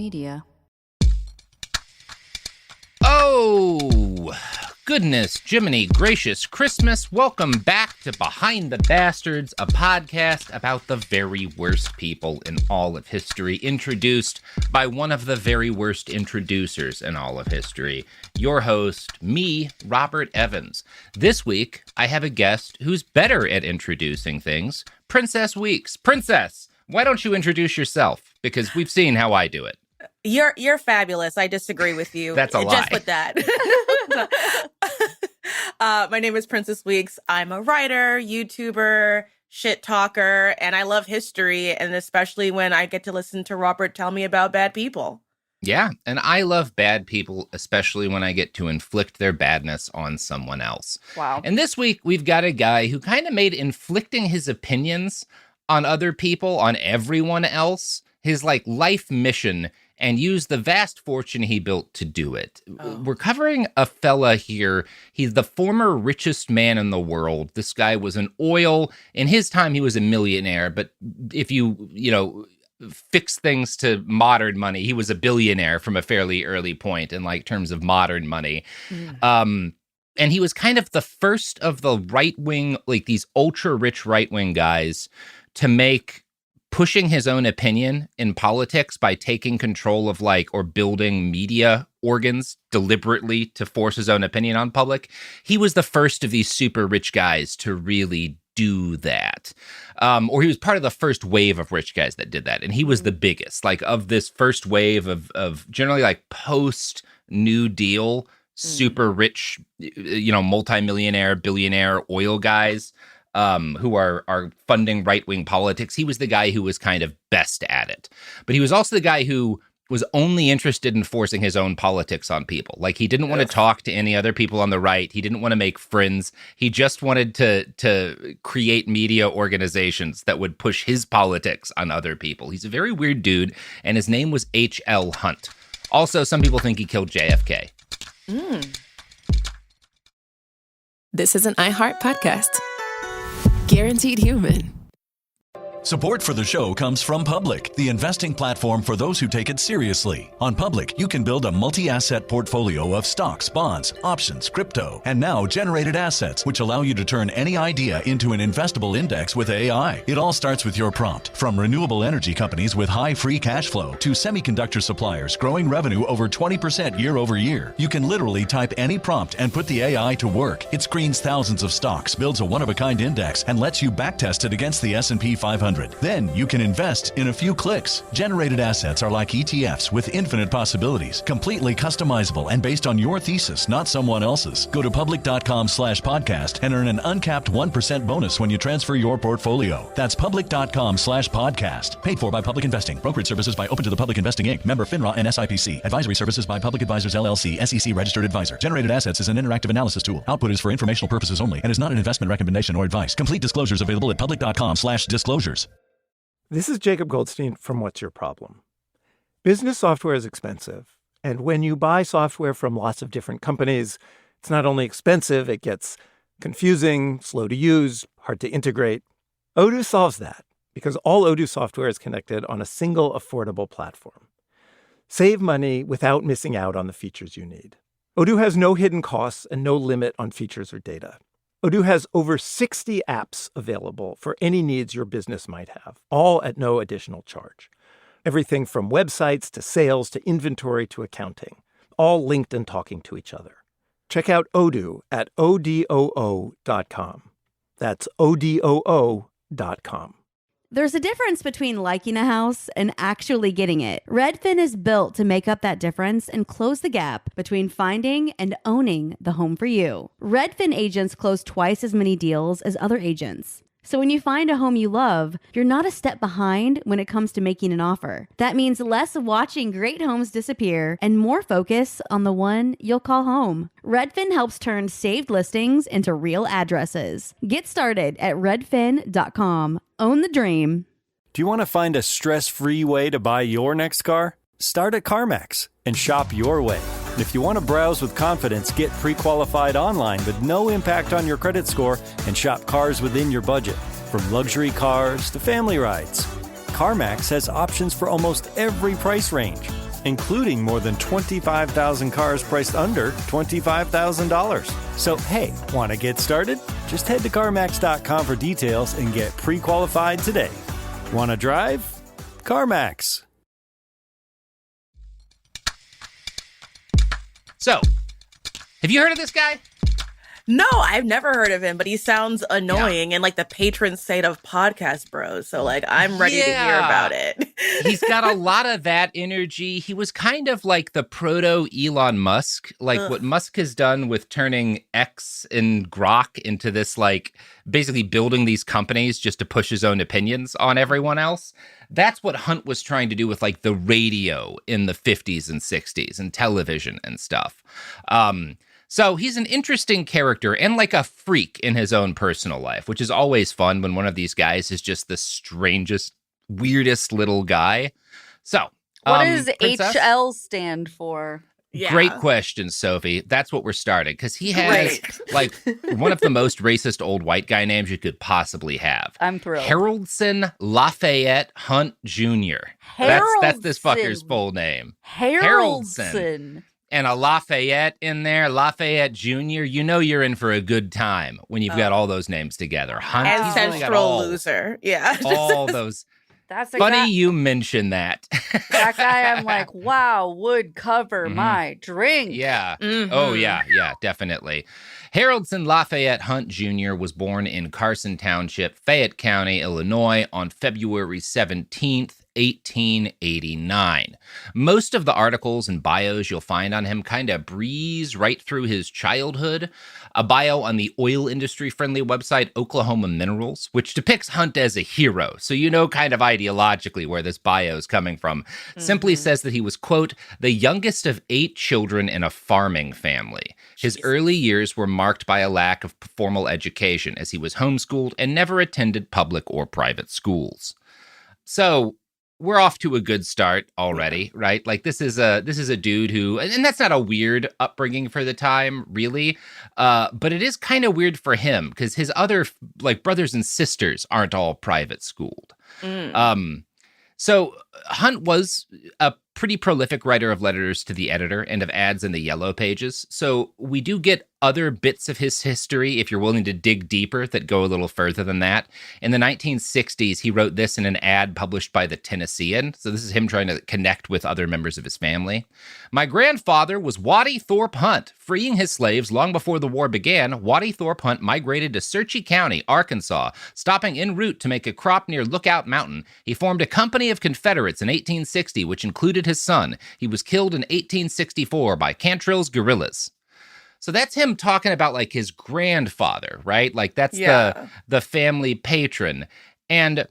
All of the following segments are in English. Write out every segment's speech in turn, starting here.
media. Oh, goodness, Jiminy gracious Christmas. Welcome back to Behind the Bastards, a podcast about the very worst people in all of history, introduced by one of the very worst introducers in all of history. Your host, me, Robert Evans. This week, I have a guest who's better at introducing things, Princess Weeks. Princess, why don't you introduce yourself? Because we've seen how I do it. You're fabulous. I disagree with you. That's a lie. Just with that. My name is Princess Weeks. I'm a writer, YouTuber, shit talker, and I love history, and especially when I get to listen to Robert tell me about bad people. Yeah, and I love bad people, especially when I get to inflict their badness on someone else. Wow. And this week, we've got a guy who kind of made inflicting his opinions on other people, on everyone else, his life mission, and used the vast fortune he built to do it. Oh. We're covering a fella here. He's the former richest man in the world. This guy was an oil. In his time, he was a millionaire. But if you fix things to modern money, he was a billionaire from a fairly early point in terms of modern money. Mm. And he was kind of the first of the right-wing, these ultra-rich right-wing guys to make pushing his own opinion in politics by taking control of or building media organs deliberately to force his own opinion on public. He was the first of these super rich guys to really do that. Or he was part of the first wave of rich guys that did that. And he was the biggest, of this first wave of generally post New Deal, super rich, multimillionaire, billionaire oil guys. Who are funding right-wing politics. He was the guy who was kind of best at it. But he was also the guy who was only interested in forcing his own politics on people. He didn't want to talk to any other people on the right. He didn't want to make friends. He just wanted to create media organizations that would push his politics on other people. He's a very weird dude, and his name was H.L. Hunt. Also, some people think he killed JFK. This is an iHeart podcast. Guaranteed human. Support for the show comes from Public, the investing platform for those who take it seriously. On Public, you can build a multi-asset portfolio of stocks, bonds, options, crypto, and now generated assets, which allow you to turn any idea into an investable index with AI. It all starts with your prompt. From renewable energy companies with high free cash flow to semiconductor suppliers growing revenue over 20% year over year, you can literally type any prompt and put the AI to work. It screens thousands of stocks, builds a one-of-a-kind index, and lets you backtest it against the S&P 500. Then you can invest in a few clicks. Generated assets are like ETFs with infinite possibilities, completely customizable and based on your thesis, not someone else's. Go to public.com/podcast and earn an uncapped 1% bonus when you transfer your portfolio. That's public.com/podcast. Paid for by Public Investing. Brokerage services by Open to the Public Investing Inc. Member FINRA and SIPC. Advisory services by Public Advisors LLC, SEC registered advisor. Generated assets is an interactive analysis tool. Output is for informational purposes only and is not an investment recommendation or advice. Complete disclosures available at public.com/disclosures. This is Jacob Goldstein from What's Your Problem? Business software is expensive, and when you buy software from lots of different companies, it's not only expensive, it gets confusing, slow to use, hard to integrate. Odoo solves that because all Odoo software is connected on a single affordable platform. Save money without missing out on the features you need. Odoo has no hidden costs and no limit on features or data. Odoo has over 60 apps available for any needs your business might have, all at no additional charge. Everything from websites to sales to inventory to accounting, all linked and talking to each other. Check out Odoo at odoo.com. That's odoo.com. There's a difference between liking a house and actually getting it. Redfin is built to make up that difference and close the gap between finding and owning the home for you. Redfin agents close twice as many deals as other agents. So when you find a home you love, you're not a step behind when it comes to making an offer. That means less watching great homes disappear and more focus on the one you'll call home. Redfin helps turn saved listings into real addresses. Get started at redfin.com. Own the dream. Do you want to find a stress-free way to buy your next car? Start at CarMax and shop your way. If you want to browse with confidence, get pre-qualified online with no impact on your credit score and shop cars within your budget. From luxury cars to family rides, CarMax has options for almost every price range. including more than 25,000 cars priced under $25,000. So, hey, want to get started? Just head to CarMax.com for details and get pre-qualified today. Want to drive? CarMax. So, have you heard of this guy? No, I've never heard of him, but he sounds annoying and like the patron saint of podcast bros. So like, I'm ready to hear about it. He's got a lot of that energy. He was kind of like the proto Elon Musk, like what Musk has done with turning X and Grok into this, like basically building these companies just to push his own opinions on everyone else. That's what Hunt was trying to do with like the radio in the 50s and 60s and television and stuff. So he's an interesting character and like a freak in his own personal life, which is always fun when one of these guys is just the strangest, weirdest little guy. So what does Princess? HL stand for? Yeah. Great question, Sophie. That's what we're starting, because he has like one of the most racist old white guy names you could possibly have. I'm thrilled. Haroldson Lafayette Hunt Jr. That's this fucker's full name. Haroldson. And a Lafayette in there, Lafayette Jr., you know you're in for a good time when you've got all those names together. Hunt, he's only got Ancestral loser. Yeah. all those. That's a Funny guy, you mention that. that guy I'm like, wow, would cover my drink. Yeah. Mhm. Oh, yeah, definitely. Haroldson Lafayette Hunt Jr. was born in Carson Township, Fayette County, Illinois, on February 17th, 1889. Most of the articles and bios you'll find on him kind of breeze right through his childhood. A bio on the oil industry friendly website Oklahoma Minerals, which depicts Hunt as a hero. So you know kind of ideologically where this bio is coming from. Simply says that he was, quote, the youngest of 8 children in a farming family. His early years were marked by a lack of formal education, as he was homeschooled and never attended public or private schools. So we're off to a good start already, right? Like this is a dude who, and that's not a weird upbringing for the time, really. But it is kind of weird for him because his other like brothers and sisters aren't all private schooled. So Hunt was a pretty prolific writer of letters to the editor and of ads in the Yellow Pages. So we do get other bits of his history, if you're willing to dig deeper, that go a little further than that. In the 1960s, he wrote this in an ad published by the Tennessean. So this is him trying to connect with other members of his family. My grandfather was Waddy Thorpe Hunt. Freeing his slaves long before the war began, Waddy Thorpe Hunt migrated to Searcy County, Arkansas, stopping en route to make a crop near Lookout Mountain. He formed a company of Confederates in 1860, which included his son. He was killed in 1864 by Cantrill's guerrillas. So that's him talking about like his grandfather, right? Like that's the family patron. And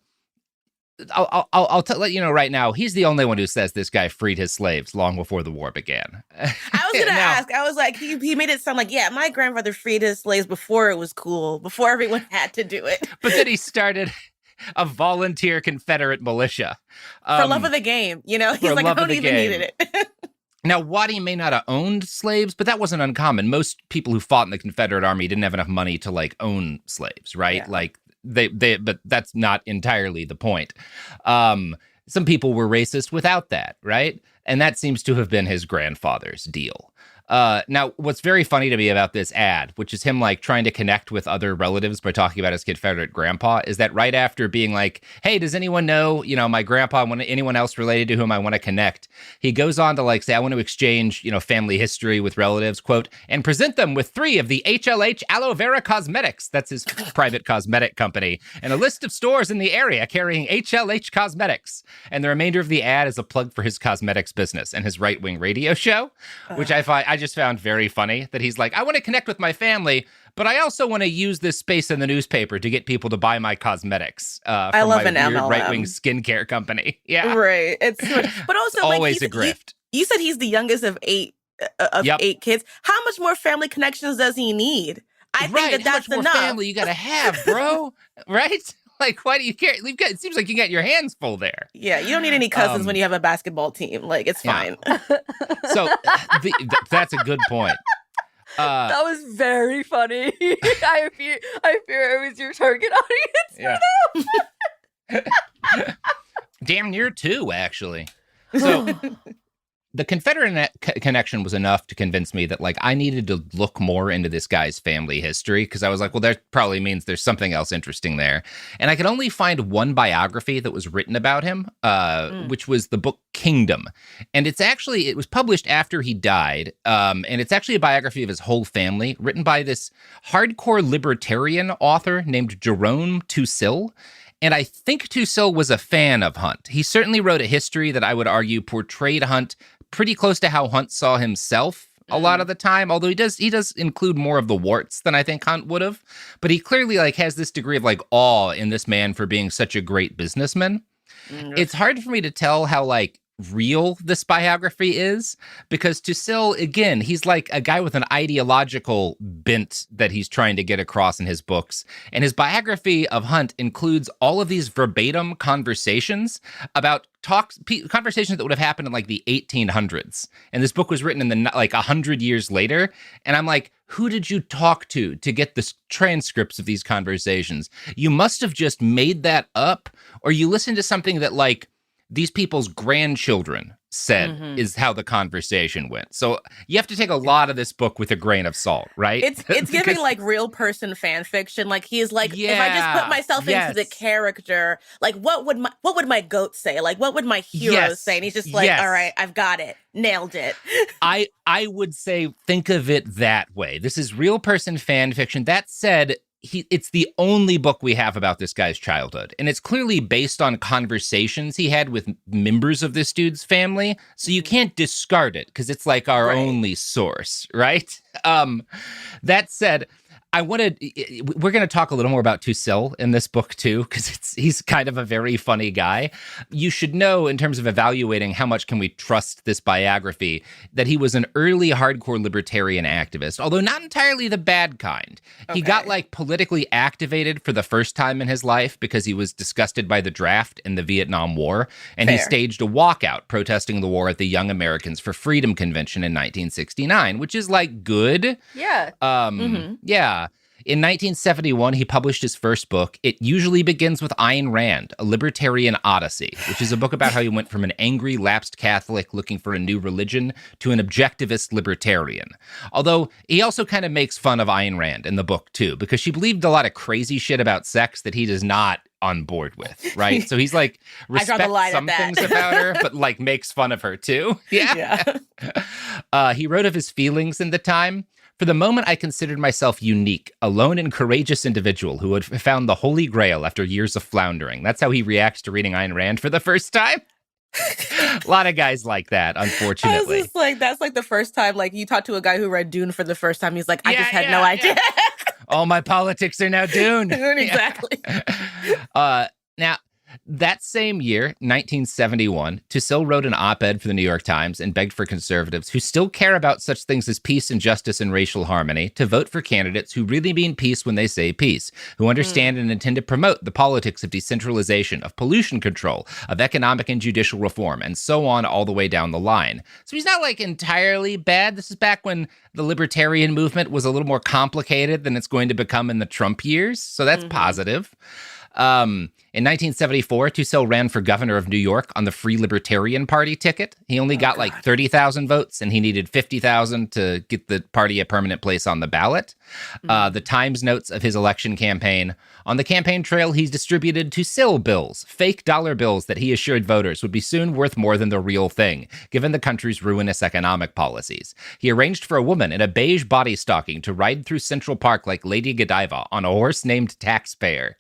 I'll let you know right now, he's the only one who says this guy freed his slaves long before the war began. I was going to ask, I was like, he made it sound like, yeah, my grandfather freed his slaves before it was cool, before everyone had to do it. But then he started a volunteer Confederate militia. For love of the game, you know? He's like, I don't even need it. Now, Waddy may not have owned slaves, but that wasn't uncommon. Most people who fought in the Confederate Army didn't have enough money to like own slaves, right? Yeah. Like but that's not entirely the point. Some people were racist without that, right? And that seems to have been his grandfather's deal. Now, what's very funny to me about this ad, which is him like trying to connect with other relatives by talking about his Confederate grandpa, is that right after being like, hey, does anyone know, my grandpa, anyone else related to whom I want to connect? He goes on to like say, I want to exchange, family history with relatives, quote, and present them with 3 of the HLH Aloe Vera Cosmetics. That's his private cosmetic company, and a list of stores in the area carrying HLH Cosmetics. And the remainder of the ad is a plug for his cosmetics business and his right-wing radio show, which I just found very funny that he's like, I want to connect with my family, but I also want to use this space in the newspaper to get people to buy my cosmetics. I love an MLM. Right-wing skincare company. Yeah. Right. But also always a grift. You said he's the youngest of 8 kids. How much more family connections does he need? I think that's how much enough. More family you got to have, bro. Right? Like, why do you care? It seems like you got your hands full there. Yeah, you don't need any cousins when you have a basketball team. Like, it's fine. So that's a good point. That was very funny. I fear it was your target audience. Yeah. Damn near 2, actually. So the Confederate connection was enough to convince me that like I needed to look more into this guy's family history, because I was like, well, that probably means there's something else interesting there. And I could only find one biography that was written about him, which was the book Kingdom. And it was published after he died. And it's actually a biography of his whole family, written by this hardcore libertarian author named Jerome Tusil. And I think Tusil was a fan of Hunt. He certainly wrote a history that I would argue portrayed Hunt pretty close to how Hunt saw himself a lot of the time, although he does include more of the warts than I think Hunt would have. But he clearly like has this degree of like awe in this man for being such a great businessman. It's hard for me to tell how like real this biography is, because Tusil, again, he's like a guy with an ideological bent that he's trying to get across in his books. And his biography of Hunt includes all of these verbatim conversations about conversations that would have happened in like the 1800s. And this book was written in the like 100 years later. And I'm like, who did you talk to get the transcripts of these conversations? You must have just made that up, or you listened to something that like these people's grandchildren said is how the conversation went. So you have to take a lot of this book with a grain of salt, right? It's giving like real person fan fiction. Like he's like, if I just put myself into the character, like what would my goat say? Like what would my hero say? And he's just like, all right, I've got it. Nailed it. I would say think of it that way. This is real person fan fiction. That said, it's the only book we have about this guy's childhood. And it's clearly based on conversations he had with members of this dude's family. So you can't discard it because it's like our only source, right? That said, we're going to talk a little more about Tusil in this book too, because he's kind of a very funny guy. You should know, in terms of evaluating how much can we trust this biography, that he was an early hardcore libertarian activist, although not entirely the bad kind. He got like politically activated for the first time in his life because he was disgusted by the draft in the Vietnam War, and he staged a walkout protesting the war at the Young Americans for Freedom Convention in 1969, which is like good. Yeah. Yeah. In 1971, he published his first book. It usually begins with Ayn Rand, A Libertarian Odyssey, which is a book about how he went from an angry, lapsed Catholic looking for a new religion to an objectivist libertarian. Although he also kind of makes fun of Ayn Rand in the book, too, because she believed a lot of crazy shit about sex that he does not on board with, right? So he's like, respects some things about her, but like makes fun of her, too. Yeah. He wrote of his feelings in the time. For the moment, I considered myself unique, a lone and courageous individual who had found the Holy Grail after years of floundering. That's how he reacts to reading Ayn Rand for the first time. A lot of guys like that, unfortunately. Just like, that's like the first time, like you talk to a guy who read Dune for the first time. He's like, I just had no idea. All my politics are now Dune. Exactly. Now, that same year, 1971, Tusil wrote an op-ed for the New York Times and begged for conservatives who still care about such things as peace and justice and racial harmony to vote for candidates who really mean peace when they say peace, who understand and intend to promote the politics of decentralization, of pollution control, of economic and judicial reform, and so on all the way down the line. So he's not like entirely bad. This is back when the libertarian movement was a little more complicated than it's going to become in the Trump years. So that's positive. In 1974, Tusil ran for governor of New York on the Free Libertarian Party ticket. He only got like 30,000 votes, and he needed 50,000 to get the party a permanent place on the ballot. The Times notes of his election campaign: on the campaign trail, he's distributed Tusil bills, fake dollar bills that he assured voters would be soon worth more than the real thing, given the country's ruinous economic policies. He arranged for a woman in a beige body stocking to ride through Central Park like Lady Godiva on a horse named Taxpayer.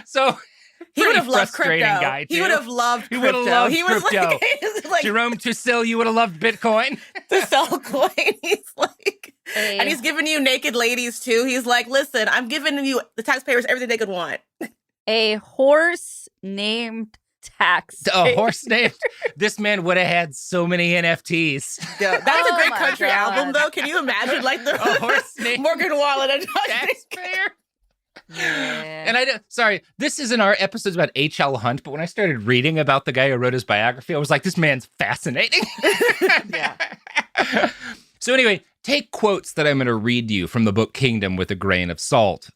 So he would have loved frustrating crypto. Guy, he would have loved crypto. He would have loved he was crypto. Like Jerome Tusil, you would have loved Bitcoin. To sell coin. He's like, and he's giving you naked ladies too. He's like, listen, I'm giving you the taxpayers everything they could want. A horse named Taxpayer. A horse named. This man would have had so many NFTs. Yeah, that's a great country album, though. Can you imagine, like the horse named Morgan Wallen and Taxpayer? Yeah. And sorry, this isn't our episodes about H.L. Hunt, but when I started reading about the guy who wrote his biography, I was like, this man's fascinating. Yeah. So anyway, take quotes that I'm going to read you from the book Kingdom with a grain of salt.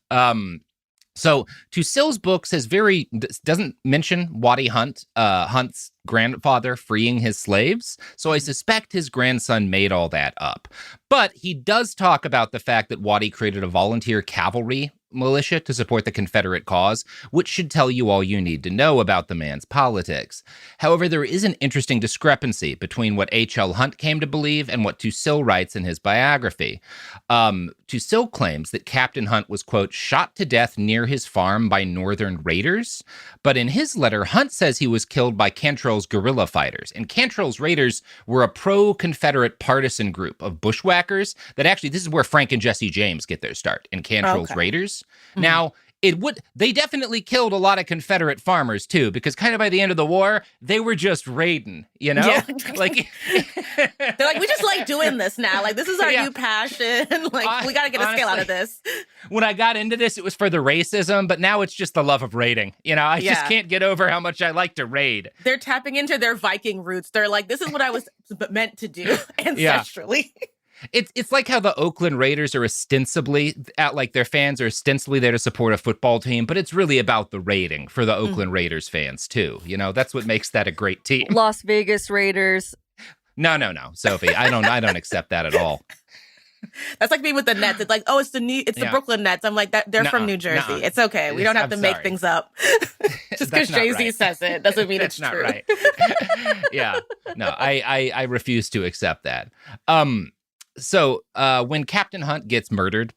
So Tusill's books doesn't mention Waddy Hunt, Hunt's grandfather freeing his slaves. So I suspect his grandson made all that up. But he does talk about the fact that Waddy created a volunteer cavalry militia to support the Confederate cause, which should tell you all you need to know about the man's politics. However, there is an interesting discrepancy between what H.L. Hunt came to believe and what Tusill writes in his biography. Tusill claims that Captain Hunt was, quote, shot to death near his farm by Northern raiders, but in his letter, Hunt says he was killed by Cantrell's guerrilla fighters, and Cantrell's raiders were a pro-Confederate partisan group of bushwhackers that actually, this is where Frank and Jesse James get their start, in Cantrell's raiders. Now, they definitely killed a lot of Confederate farmers too, because kind of by the end of the war, they were just raiding, you know? Yeah. Like they're like, we just like doing this now. Like, this is our new passion. Like, we got to get a scale out of this. When I got into this, it was for the racism, but now it's just the love of raiding. You know, I just can't get over how much I like to raid. They're tapping into their Viking roots. They're like, this is what I was meant to do ancestrally. Yeah. It's like how the Oakland Raiders are ostensibly their fans are ostensibly there to support a football team, but it's really about the raiding for the Oakland Raiders fans too. You know, that's what makes that a great team. Las Vegas Raiders. No, Sophie, I don't accept that at all. That's like me with the Nets. It's like, oh, it's the Brooklyn Nets. I'm like, they're from New Jersey. It's okay. We don't have to make things up. Just because Jay-Z says it doesn't mean it's true. Not right. Yeah. No, I refuse to accept that. So when Captain Hunt gets murdered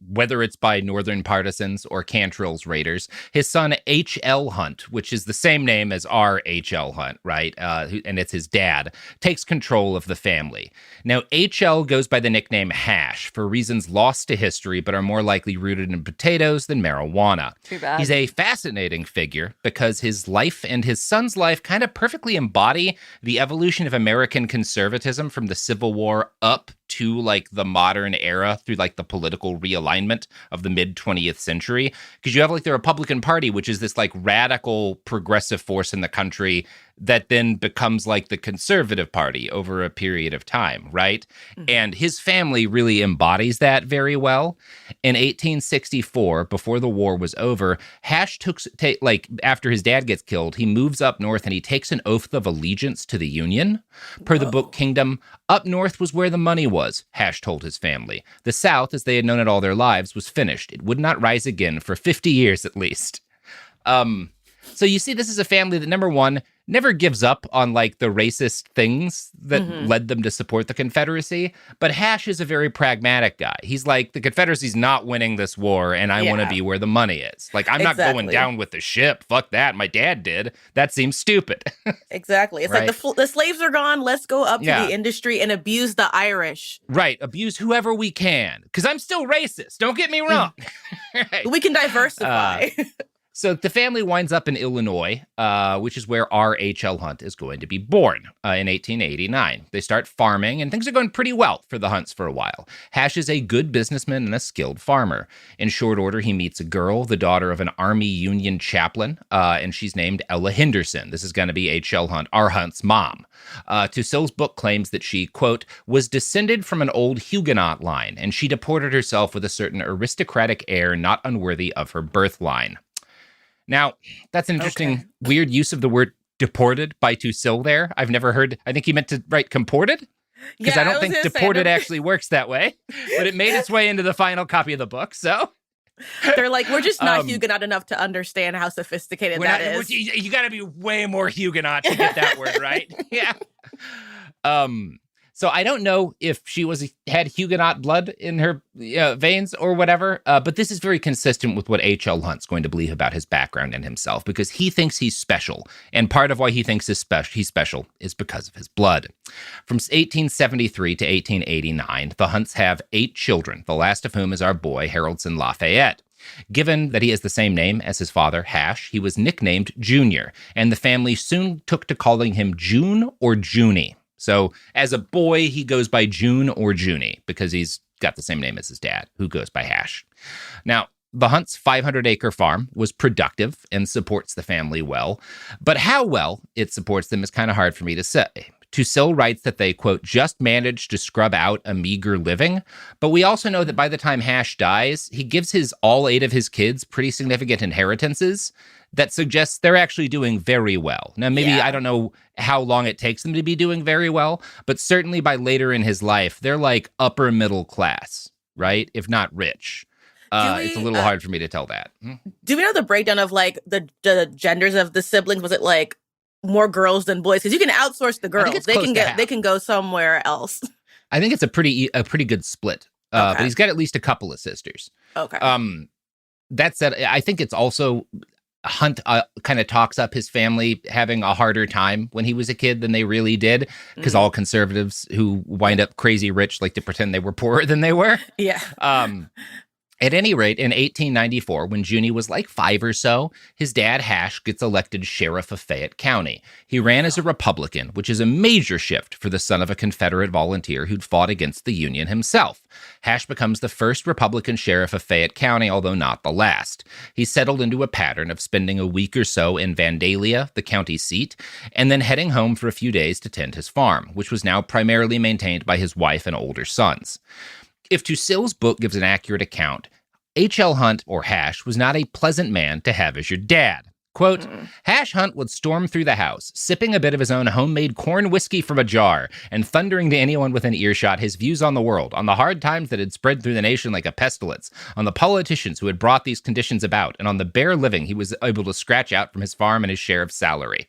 whether it's by Northern partisans or Cantrell's raiders, his son H.L. Hunt, which is the same name as our H.L. Hunt, right? And it's his dad, takes control of the family. Now, H.L. goes by the nickname Hash for reasons lost to history, but are more likely rooted in potatoes than marijuana. Too bad. He's a fascinating figure because his life and his son's life kind of perfectly embody the evolution of American conservatism from the Civil War up to like the modern era through like the political realignment of the mid 20th century. Because you have like the Republican Party, which is this like radical progressive force in the country that then becomes like the conservative party over a period of time, right? Mm-hmm. And his family really embodies that very well. In 1864, before the war was over, Hash after his dad gets killed, he moves up north and he takes an oath of allegiance to the Union. Per the book Kingdom, up north was where the money was, Hash told his family. The South, as they had known it all their lives, was finished. It would not rise again for 50 years at least. So you see, this is a family that, number one, never gives up on like the racist things that led them to support the Confederacy. But Hash is a very pragmatic guy. He's like, the Confederacy's not winning this war, and I want to be where the money is. Like, I'm not going down with the ship. Fuck that. My dad did. That seems stupid. Exactly. It's like the slaves are gone. Let's go up to the industry and abuse the Irish. Right. Abuse whoever we can. Because I'm still racist. Don't get me wrong. Right. We can diversify. So the family winds up in Illinois, which is where our H.L. Hunt is going to be born in 1889. They start farming, and things are going pretty well for the Hunts for a while. Hash is a good businessman and a skilled farmer. In short order, he meets a girl, the daughter of an Army Union chaplain, and she's named Ella Henderson. This is going to be H.L. Hunt, our Hunt's mom. Tusill's book claims that she, quote, was descended from an old Huguenot line, and she deported herself with a certain aristocratic air not unworthy of her birth line. Now, that's an interesting, weird use of the word deported by Tusill there. I've never heard, I think he meant to write comported? Because I don't think deported actually works that way. But it made its way into the final copy of the book, so. They're like, we're just not Huguenot enough to understand how sophisticated that is. You got to be way more Huguenot to get that word right. Yeah. So I don't know if she had Huguenot blood in her veins or whatever, but this is very consistent with what H.L. Hunt's going to believe about his background and himself, because he thinks he's special, and part of why he thinks he's special is because of his blood. From 1873 to 1889, the Hunts have 8 children, the last of whom is our boy, Haroldson Lafayette. Given that he has the same name as his father, Hash, he was nicknamed Junior, and the family soon took to calling him June or Junie. So as a boy, he goes by June or Junie because he's got the same name as his dad, who goes by Hash. Now, the Hunts' 500-acre farm was productive and supports the family well, but how well it supports them is kind of hard for me to say. Tusil writes that they, quote, just managed to scrub out a meager living. But we also know that by the time Hash dies, he gives all 8 of his kids pretty significant inheritances that suggests they're actually doing very well. Now, maybe I don't know how long it takes them to be doing very well, but certainly by later in his life, they're like upper middle class, right? If not rich. It's a little hard for me to tell that. Do we know the breakdown of like the genders of the siblings? Was it like more girls than boys? Because you can outsource the girls; they can go somewhere else. I think it's a pretty good split. But he's got at least a couple of sisters. Okay. That said, I think it's also Hunt kind of talks up his family having a harder time when he was a kid than they really did, because all conservatives who wind up crazy rich like to pretend they were poorer than they were. Yeah. At any rate, in 1894, when Junie was like 5 or so, his dad, Hash, gets elected sheriff of Fayette County. He ran as a Republican, which is a major shift for the son of a Confederate volunteer who'd fought against the Union himself. Hash becomes the first Republican sheriff of Fayette County, although not the last. He settled into a pattern of spending a week or so in Vandalia, the county seat, and then heading home for a few days to tend his farm, which was now primarily maintained by his wife and older sons. If Tusil's book gives an accurate account, H.L. Hunt, or Hash, was not a pleasant man to have as your dad. Quote, Hash Hunt would storm through the house, sipping a bit of his own homemade corn whiskey from a jar, and thundering to anyone within earshot his views on the world, on the hard times that had spread through the nation like a pestilence, on the politicians who had brought these conditions about, and on the bare living he was able to scratch out from his farm and his share of salary.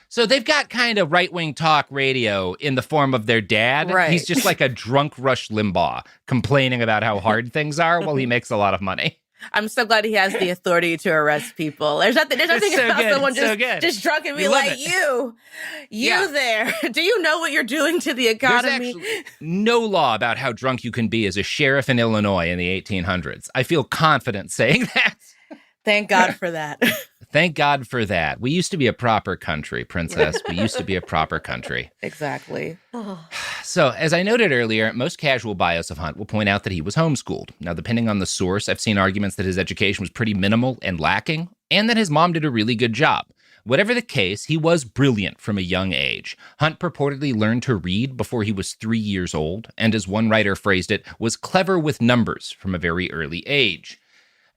So they've got kind of right-wing talk radio in the form of their dad. Right. He's just like a drunk Rush Limbaugh complaining about how hard things are while he makes a lot of money. I'm so glad he has the authority to arrest people. There's nothing about someone just drunk and be like, you there. Do you know what you're doing to the economy? There's actually no law about how drunk you can be as a sheriff in Illinois in the 1800s. I feel confident saying that. Thank God for that. Thank God for that. We used to be a proper country, Princess. We used to be a proper country. Exactly. So, as I noted earlier, most casual bios of Hunt will point out that he was homeschooled. Now, depending on the source, I've seen arguments that his education was pretty minimal and lacking, and that his mom did a really good job. Whatever the case, he was brilliant from a young age. Hunt purportedly learned to read before he was 3 years old, and as one writer phrased it, was clever with numbers from a very early age.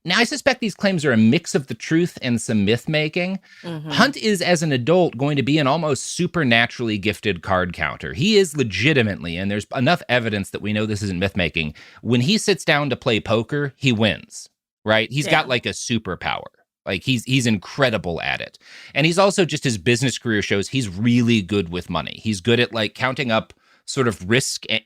Now, I suspect these claims are a mix of the truth and some myth-making. Hunt is, as an adult, going to be an almost supernaturally gifted card counter. He is legitimately, and there's enough evidence that we know this isn't myth-making, when he sits down to play poker, he wins, right? He's got like a superpower. Like, he's incredible at it. And he's also, just his business career shows, he's really good with money. He's good at, like, counting up sort of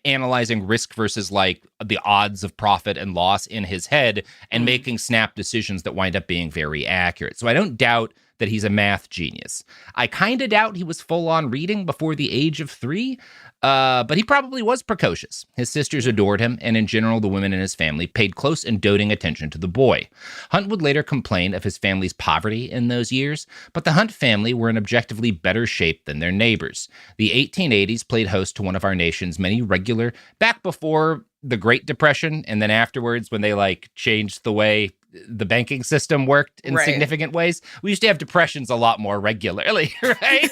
analyzing risk versus like the odds of profit and loss in his head and making snap decisions that wind up being very accurate. So I don't doubt that he's a math genius. I kind of doubt he was full on reading before the age of 3, but he probably was precocious. His sisters adored him, and in general, the women in his family paid close and doting attention to the boy. Hunt would later complain of his family's poverty in those years, but the Hunt family were in objectively better shape than their neighbors. The 1880s played host to one of our nation's many regular, back before the Great Depression, and then afterwards when they like changed the way the banking system worked in significant ways. We used to have depressions a lot more regularly, right?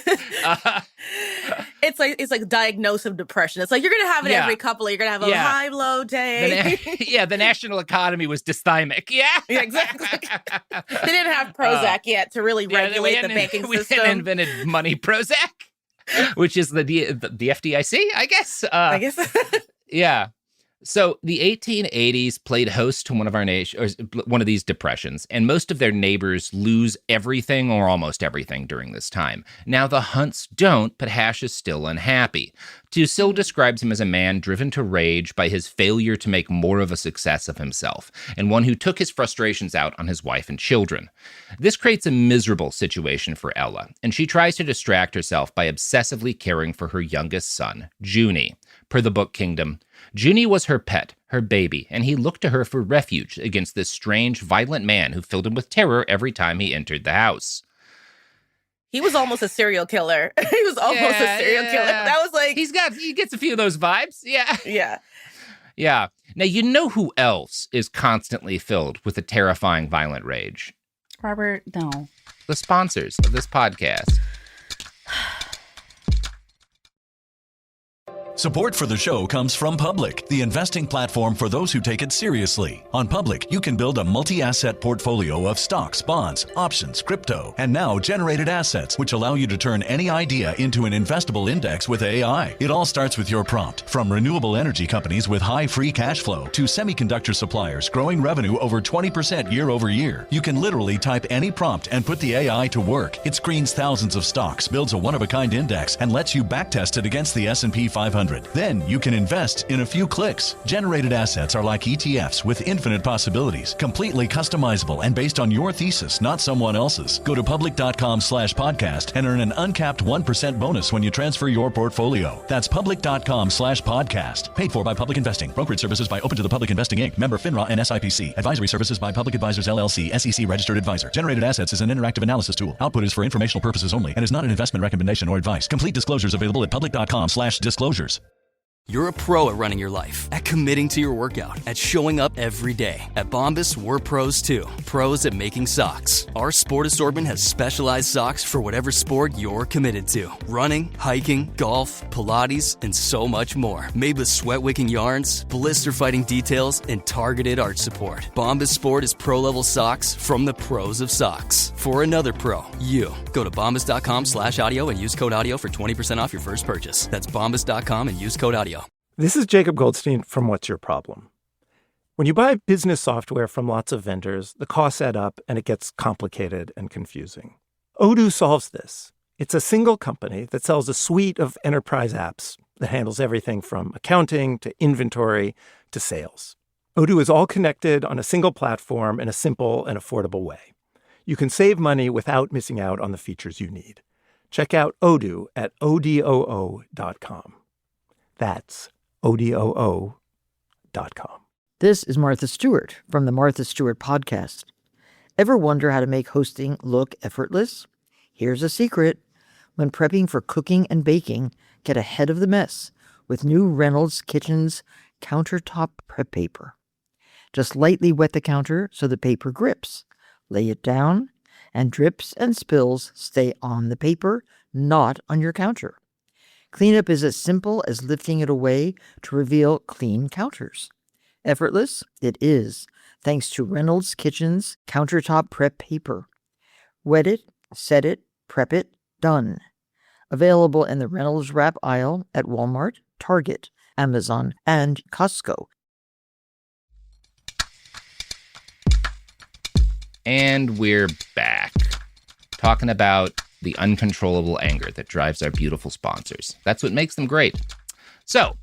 It's like diagnosis of depression. It's like you're gonna have it every couple. You're gonna have a high, low day. The national economy was dysthymic. Yeah, exactly. They didn't have Prozac yet to really regulate the banking system. We hadn't invented money Prozac, which is the FDIC, I guess. Yeah. So the 1880s played host to one of these depressions, and most of their neighbors lose everything or almost everything during this time. Now the Hunts don't, but Hash is still unhappy. Tusil describes him as a man driven to rage by his failure to make more of a success of himself, and one who took his frustrations out on his wife and children. This creates a miserable situation for Ella, and she tries to distract herself by obsessively caring for her youngest son, Junie. Per the book Kingdom, Junie was her pet, her baby, and he looked to her for refuge against this strange, violent man who filled him with terror every time he entered the house. He was almost a serial killer. He was almost a serial killer. That was like... He gets a few of those vibes. Yeah. Yeah. Yeah. Now, you know who else is constantly filled with a terrifying, violent rage? Robert, no. The sponsors of this podcast. Support for the show comes from Public, the investing platform for those who take it seriously. On Public, you can build a multi-asset portfolio of stocks, bonds, options, crypto, and now generated assets, which allow you to turn any idea into an investable index with AI. It all starts with your prompt. From renewable energy companies with high free cash flow to semiconductor suppliers growing revenue over 20% year over year, you can literally type any prompt and put the AI to work. It screens thousands of stocks, builds a one-of-a-kind index, and lets you backtest it against the S&P 500. Then you can invest in a few clicks. Generated assets are like ETFs with infinite possibilities, completely customizable and based on your thesis, not someone else's. Go to public.com/podcast and earn an uncapped 1% bonus when you transfer your portfolio. That's public.com/podcast. Paid for by Public Investing. Brokerage services by Open to the Public Investing Inc. Member FINRA and SIPC. Advisory services by Public Advisors LLC, SEC registered advisor. Generated assets is an interactive analysis tool. Output is for informational purposes only and is not an investment recommendation or advice. Complete disclosures available at public.com/disclosures. You're a pro at running your life, at committing to your workout, at showing up every day. At Bombas, we're pros too. Pros at making socks. Our sport assortment has specialized socks for whatever sport you're committed to. Running, hiking, golf, Pilates, and so much more. Made with sweat-wicking yarns, blister-fighting details, and targeted arch support. Bombas Sport is pro-level socks from the pros of socks. For another pro, you. Go to bombas.com/audio and use code audio for 20% off your first purchase. That's bombas.com and use code audio. This is Jacob Goldstein from What's Your Problem? When you buy business software from lots of vendors, the costs add up and it gets complicated and confusing. Odoo solves this. It's a single company that sells a suite of enterprise apps that handles everything from accounting to inventory to sales. Odoo is all connected on a single platform in a simple and affordable way. You can save money without missing out on the features you need. Check out Odoo at odoo.com. That's odoo.com. This is Martha Stewart from the Martha Stewart Podcast. Ever wonder how to make hosting look effortless? Here's a secret. When prepping for cooking and baking, get ahead of the mess with new Reynolds Kitchens countertop prep paper. Just lightly wet the counter so the paper grips. Lay it down, and drips and spills stay on the paper, not on your counter. Cleanup is as simple as lifting it away to reveal clean counters. Effortless? It is, thanks to Reynolds Kitchens countertop prep paper. Wet it, set it, prep it, done. Available in the Reynolds Wrap aisle at Walmart, Target, Amazon, and Costco. And we're back, talking about the uncontrollable anger that drives our beautiful sponsors. That's what makes them great. So,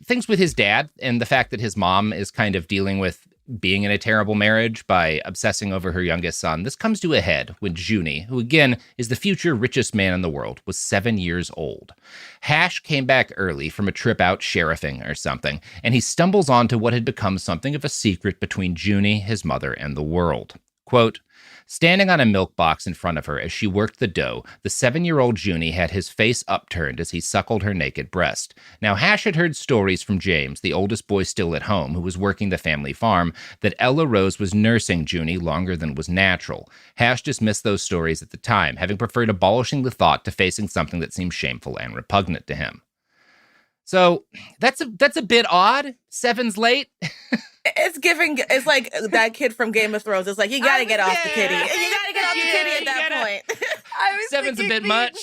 things with his dad and the fact that his mom is kind of dealing with being in a terrible marriage by obsessing over her youngest son. This comes to a head when Junie, who again is the future richest man in the world, was 7 years old. Hash came back early from a trip out sheriffing or something, and he stumbles onto what had become something of a secret between Junie, his mother, and the world. Quote, standing on a milk box in front of her as she worked the dough, the 7-year-old Junie had his face upturned as he suckled her naked breast. Now, Hash had heard stories from James, the oldest boy still at home, who was working the family farm, that Ella Rose was nursing Junie longer than was natural. Hash dismissed those stories at the time, having preferred abolishing the thought to facing something that seemed shameful and repugnant to him. So, that's a bit odd. 7's late. It's like that kid from Game of Thrones. It's like, you gotta get off the kitty. You gotta get off the kitty at that point. 7's a bit much.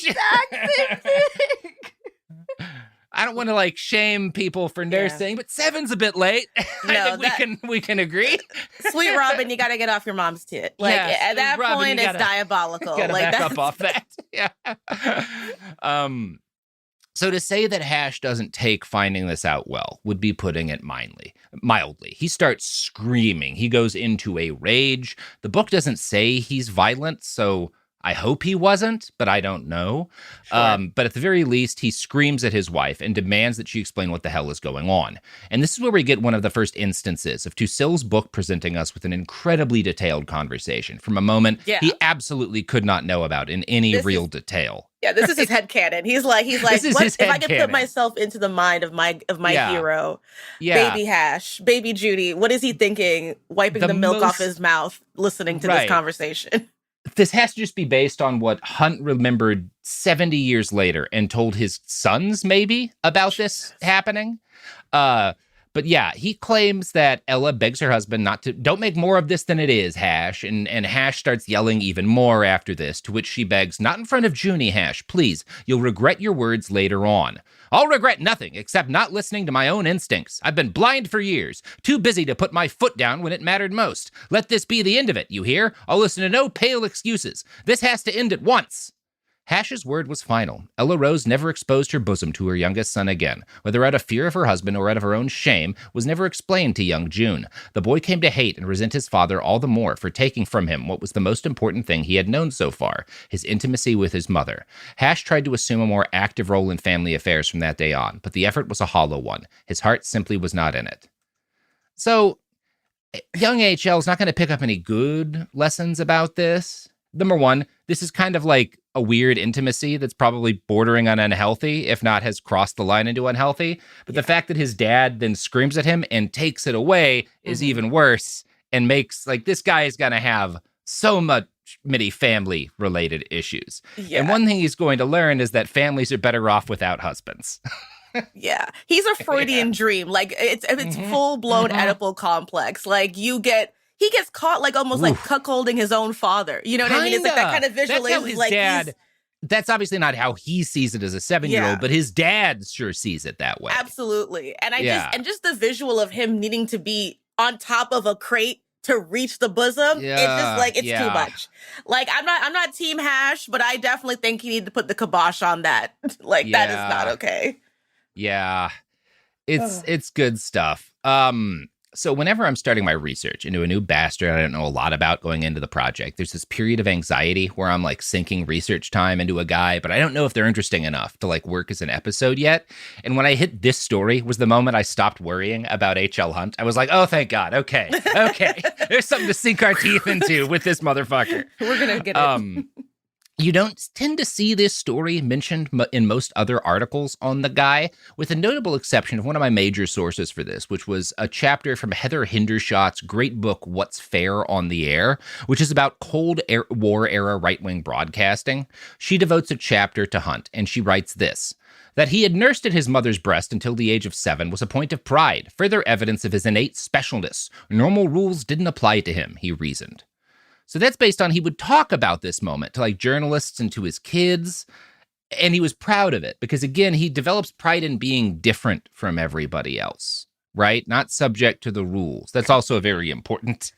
I don't want to shame people for nursing, but 7's a bit late. No, I think we can agree. Sweet Robin, you gotta get off your mom's tit. At that Robin, point, it's diabolical. You gotta back up off that. Yeah. So to say that Hash doesn't take finding this out well would be putting it mildly. He starts screaming. He goes into a rage. The book doesn't say he's violent, so I hope he wasn't, but I don't know. Sure. But at the very least, he screams at his wife and demands that she explain what the hell is going on. And this is where we get one of the first instances of Tusil's book presenting us with an incredibly detailed conversation from a moment he absolutely could not know about in any real detail. Yeah, this is his headcanon. He's like, what, if I could put myself into the mind of my hero, baby Hash, baby Judy, what is he thinking, wiping the milk off his mouth, listening to this conversation? this has to just be based on what Hunt remembered 70 years later and told his sons maybe about this happening. But yeah, he claims that Ella begs her husband don't make more of this than it is, Hash. And Hash starts yelling even more after this, to which she begs, not in front of Junie, Hash, please. You'll regret your words later on. I'll regret nothing except not listening to my own instincts. I've been blind for years, too busy to put my foot down when it mattered most. Let this be the end of it, you hear? I'll listen to no pale excuses. This has to end at once. Hash's word was final. Ella Rose never exposed her bosom to her youngest son again. Whether out of fear of her husband or out of her own shame was never explained to young June. The boy came to hate and resent his father all the more for taking from him what was the most important thing he had known so far, his intimacy with his mother. Hash tried to assume a more active role in family affairs from that day on, but the effort was a hollow one. His heart simply was not in it. So, young HL is not going to pick up any good lessons about this. Number one, this is kind of like a weird intimacy that's probably bordering on unhealthy, if not has crossed the line into unhealthy. But the fact that his dad then screams at him and takes it away is even worse and makes, like, this guy is going to have so many family related issues. Yeah. And one thing he's going to learn is that families are better off without husbands. Yeah. He's a Freudian dream. Like, it's full blown Oedipal complex. Like, he gets caught like almost like cuckolding his own father. You know what I mean? It's like that kind of visualization. That's how his dad, that's obviously not how he sees it as a 7-year-old, but his dad sure sees it that way. Absolutely. And just the visual of him needing to be on top of a crate to reach the bosom, it's just like, it's too much. Like, I'm not team Hash, but I definitely think you need to put the kibosh on that. Like, that is not okay. Yeah. It's good stuff. So whenever I'm starting my research into a new bastard I don't know a lot about going into the project, there's this period of anxiety where I'm like sinking research time into a guy, but I don't know if they're interesting enough to like work as an episode yet. And when I hit this story was the moment I stopped worrying about H.L. Hunt. I was like, oh, thank God. Okay. There's something to sink our teeth into with this motherfucker. We're going to get it. You don't tend to see this story mentioned in most other articles on the guy, with a notable exception of one of my major sources for this, which was a chapter from Heather Hendershot's great book, What's Fair on the Air, which is about Cold War era right-wing broadcasting. She devotes a chapter to Hunt, and she writes this: that he had nursed at his mother's breast until the age of 7 was a point of pride, further evidence of his innate specialness. Normal rules didn't apply to him, he reasoned. So that's based on he would talk about this moment to like journalists and to his kids, and he was proud of it because, again, he develops pride in being different from everybody else, right? Not subject to the rules. That's also very important.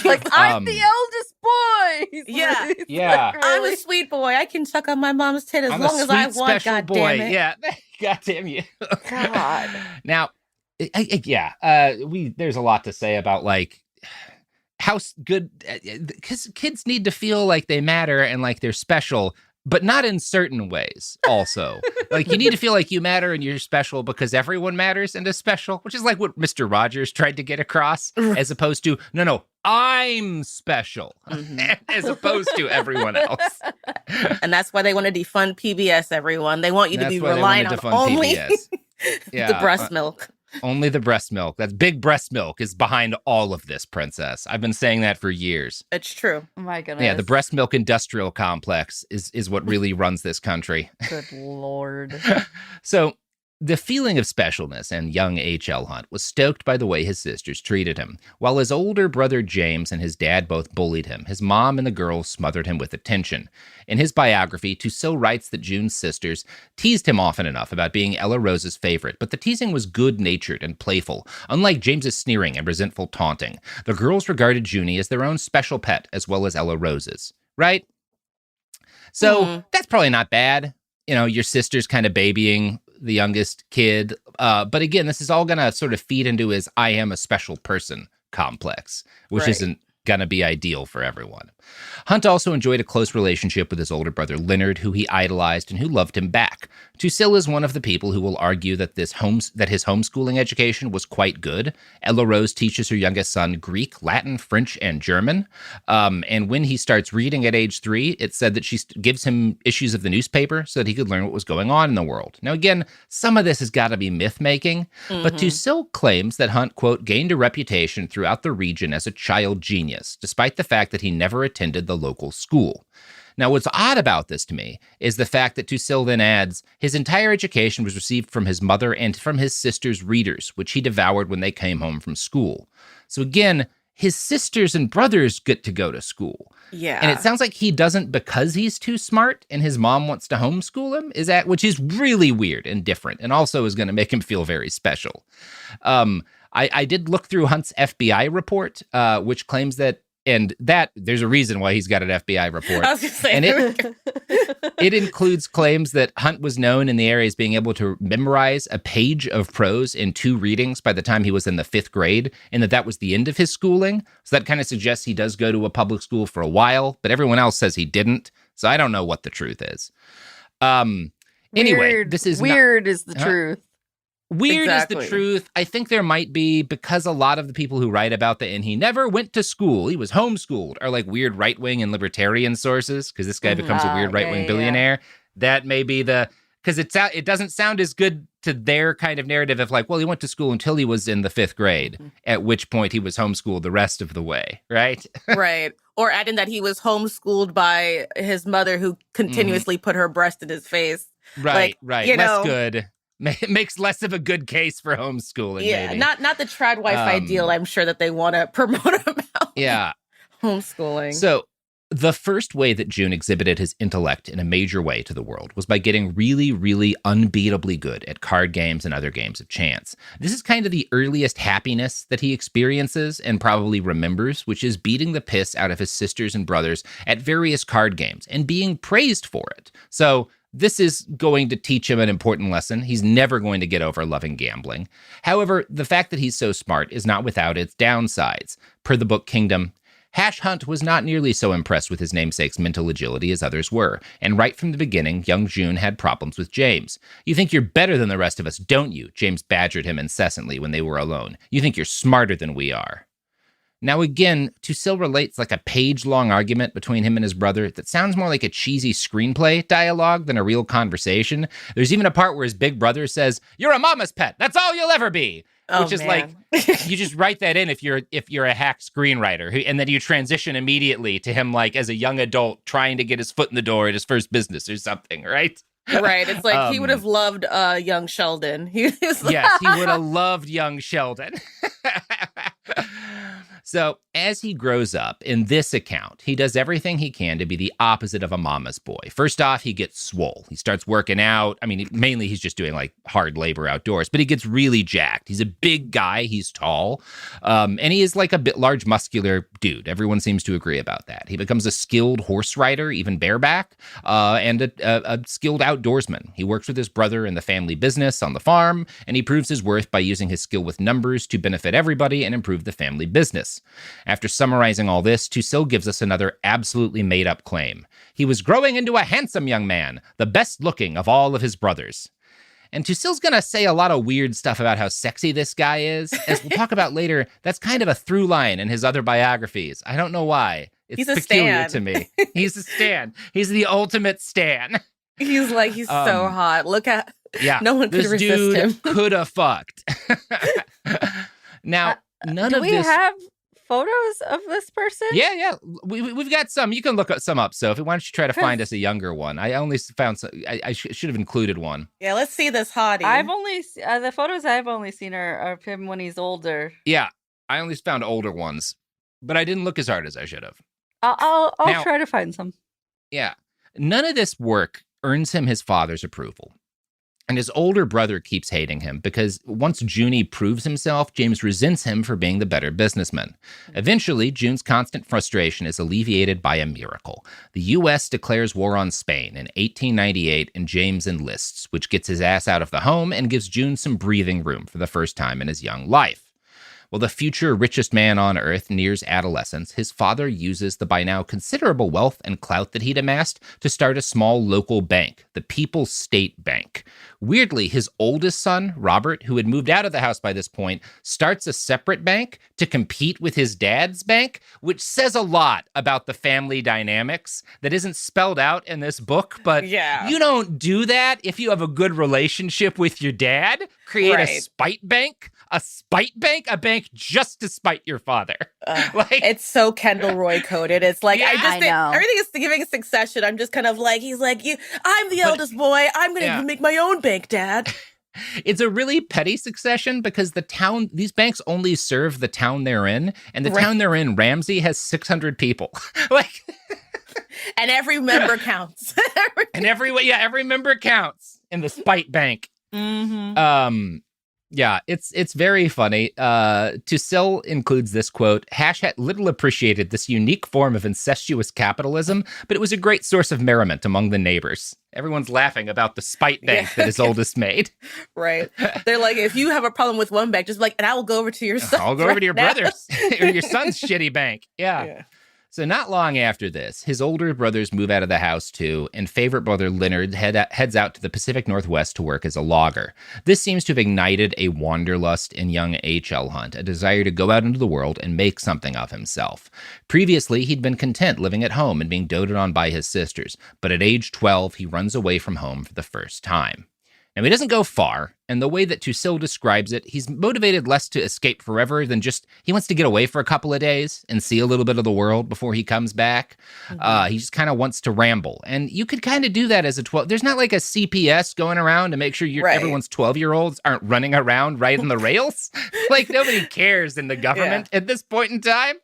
Like, I'm the eldest boy. Yeah. Yeah. Like, really? I'm a sweet boy. I can suck on my mom's tit as long as I want, God damn it. Yeah. God damn you. God. Now, there's a lot to say about like how good, because kids need to feel like they matter and like they're special, but not in certain ways also. Like, you need to feel like you matter and you're special because everyone matters and is special, which is like what Mr. Rogers tried to get across, as opposed to, no, I'm special, as opposed to everyone else. And that's why they want to defund PBS, everyone. They want you to be relying on only the breast milk. Only the breast milk. That's big breast milk is behind all of this, princess. I've been saying that for years. It's true. Oh my goodness. Yeah, the breast milk industrial complex is what really runs this country. Good Lord. So the feeling of specialness in young H.L. Hunt was stoked by the way his sisters treated him. While his older brother James and his dad both bullied him, his mom and the girls smothered him with attention. In his biography, Tussaud writes that June's sisters teased him often enough about being Ella Rose's favorite, but the teasing was good-natured and playful, unlike James's sneering and resentful taunting. The girls regarded Junie as their own special pet, as well as Ella Rose's. Right? So that's probably not bad. You know, your sister's kind of babying the youngest kid. But again, this is all going to sort of feed into his I am a special person complex, which isn't going to be ideal for everyone. Hunt also enjoyed a close relationship with his older brother Leonard, who he idolized and who loved him back. Tussaud is one of the people who will argue that his homeschooling education was quite good. Ella Rose teaches her youngest son Greek, Latin, French, and German. And when he starts reading at age 3, it said that she gives him issues of the newspaper so that he could learn what was going on in the world. Now, again, some of this has got to be myth-making, but Tussaud claims that Hunt, quote, gained a reputation throughout the region as a child genius. genius, despite the fact that he never attended the local school. Now, what's odd about this to me is the fact that Tusil then adds, his entire education was received from his mother and from his sister's readers, which he devoured when they came home from school. So again, his sisters and brothers get to go to school. Yeah. And it sounds like he doesn't because he's too smart and his mom wants to homeschool him, which is really weird and different and also is going to make him feel very special. I did look through Hunt's FBI report, which claims that there's a reason why he's got an FBI report. I was going to say. And it includes claims that Hunt was known in the area as being able to memorize a page of prose in 2 readings by the time he was in the 5th grade, and that was the end of his schooling. So that kind of suggests he does go to a public school for a while, but everyone else says he didn't. So I don't know what the truth is. Anyway, this is weird is the truth. Weird is the truth. I think there might be, because a lot of the people who write about and he never went to school, he was homeschooled, are like weird right-wing and libertarian sources, because this guy becomes a weird right-wing billionaire. That may be because it doesn't sound as good to their kind of narrative of like, well, he went to school until he was in the 5th grade, at which point he was homeschooled the rest of the way, right? Right. Or adding that he was homeschooled by his mother who continuously put her breast in his face. Right, right. Less good. It makes less of a good case for homeschooling. Yeah, maybe. not the trad wife ideal. I'm sure that they want to promote about. Yeah, homeschooling. So the first way that June exhibited his intellect in a major way to the world was by getting really, really unbeatably good at card games and other games of chance. This is kind of the earliest happiness that he experiences and probably remembers, which is beating the piss out of his sisters and brothers at various card games and being praised for it. So this is going to teach him an important lesson. He's never going to get over loving gambling. However, the fact that he's so smart is not without its downsides. Per the book Kingdom, Hash Hunt was not nearly so impressed with his namesake's mental agility as others were, and right from the beginning, young June had problems with James. You think you're better than the rest of us, don't you? James badgered him incessantly when they were alone. You think you're smarter than we are. Now again, Tusil relates like a page-long argument between him and his brother that sounds more like a cheesy screenplay dialogue than a real conversation. There's even a part where his big brother says, "You're a mama's pet. That's all you'll ever be." Which is like, you just write that in if you're a hack screenwriter, and then you transition immediately to him like as a young adult trying to get his foot in the door at his first business or something, right? Right. It's like he would have loved young Sheldon. Yes, he would have loved young Sheldon. So as he grows up, in this account, he does everything he can to be the opposite of a mama's boy. First off, he gets swole. He starts working out. I mean, mainly he's just doing like hard labor outdoors, but he gets really jacked. He's a big guy. He's tall. And he is like a bit large, muscular dude. Everyone seems to agree about that. He becomes a skilled horse rider, even bareback, and a skilled outdoorsman. He works with his brother in the family business on the farm, and he proves his worth by using his skill with numbers to benefit everybody and improve the family business. After summarizing all this, Tusil gives us another absolutely made-up claim. He was growing into a handsome young man, the best-looking of all of his brothers. And Tusil's going to say a lot of weird stuff about how sexy this guy is. As we'll talk about later, that's kind of a through line in his other biographies. I don't know why. It's peculiar to me. He's a stan. He's the ultimate stan. He's so hot. Look at... Yeah, no one could resist him. This dude could have fucked. Now, none of this... Do we have photos of this person? Yeah. We've got some. You can look some up, Sophie. Why don't you try to find us a younger one? I only found some. I should have included one. Yeah, let's see this hottie. I've only the photos I've only seen are of him when he's older. Yeah, I only found older ones, but I didn't look as hard as I should have. I'll try to find some. Yeah, none of this work earns him his father's approval. And his older brother keeps hating him because once Junie proves himself, James resents him for being the better businessman. Eventually, June's constant frustration is alleviated by a miracle. The U.S. declares war on Spain in 1898, and James enlists, which gets his ass out of the home and gives June some breathing room for the first time in his young life. While the future richest man on Earth nears adolescence, his father uses the by now considerable wealth and clout that he'd amassed to start a small local bank, the People's State Bank. Weirdly, his oldest son, Robert, who had moved out of the house by this point, starts a separate bank to compete with his dad's bank, which says a lot about the family dynamics that isn't spelled out in this book, but you don't do that if you have a good relationship with your dad. Create a spite bank A spite bank? A bank just to spite your father. It's so Kendall Roy coded. It's like, I think know. everything is giving Succession. I'm just kind of like, he's like, I'm the eldest boy. I'm going to make my own bank, Dad. It's a really petty Succession because these banks only serve the town they're in, and the town they're in, Ramsey, has 600 people. And every member counts. And every member counts in the spite bank. Mm-hmm. Yeah, it's very funny. Tusil includes this quote, Hash had little appreciated this unique form of incestuous capitalism, but it was a great source of merriment among the neighbors. Everyone's laughing about the spite bank that his oldest made. Right. They're like, if you have a problem with one bank, just and I will go over to your son. I'll go over to your brother's or your son's shitty bank. Yeah. So not long after this, his older brothers move out of the house too, and favorite brother Leonard heads out to the Pacific Northwest to work as a logger. This seems to have ignited a wanderlust in young H.L. Hunt, a desire to go out into the world and make something of himself. Previously, he'd been content living at home and being doted on by his sisters, but at age 12, he runs away from home for the first time. Now, he doesn't go far, and the way that Tusil describes it, he's motivated less to escape forever than just, he wants to get away for a couple of days and see a little bit of the world before he comes back. He just kind of wants to ramble. And you could kind of do that as a 12. There's not like a CPS going around to make sure everyone's 12-year-olds aren't running around right on the rails. Like, nobody cares in the government at this point in time.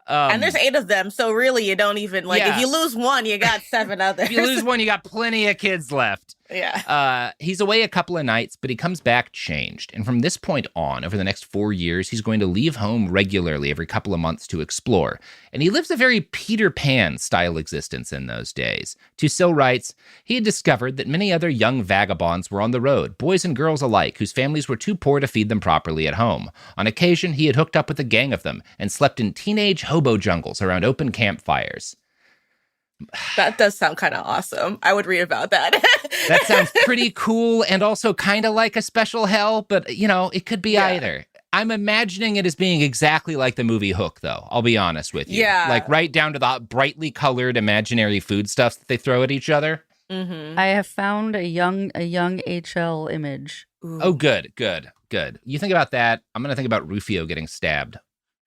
And there's 8 of them, so really you don't even, if you lose one, you got 7 others. If you lose one, you got plenty of kids left. Yeah. He's away a couple of nights, but he comes back changed. And from this point on, over the next 4 years, he's going to leave home regularly every couple of months to explore. And he lives a very Peter Pan style existence in those days. Tusil writes, he had discovered that many other young vagabonds were on the road, boys and girls alike, whose families were too poor to feed them properly at home. On occasion, he had hooked up with a gang of them and slept in teenage hobo jungles around open campfires. That does sound kind of awesome. I would read about that. That sounds pretty cool and also kind of like a special hell, but, it could be either. I'm imagining it as being exactly like the movie Hook, though. I'll be honest with you. Yeah. Like right down to the brightly colored imaginary foodstuffs that they throw at each other. Mm-hmm. I have found a young HL image. Ooh. Oh, good. You think about that. I'm going to think about Rufio getting stabbed.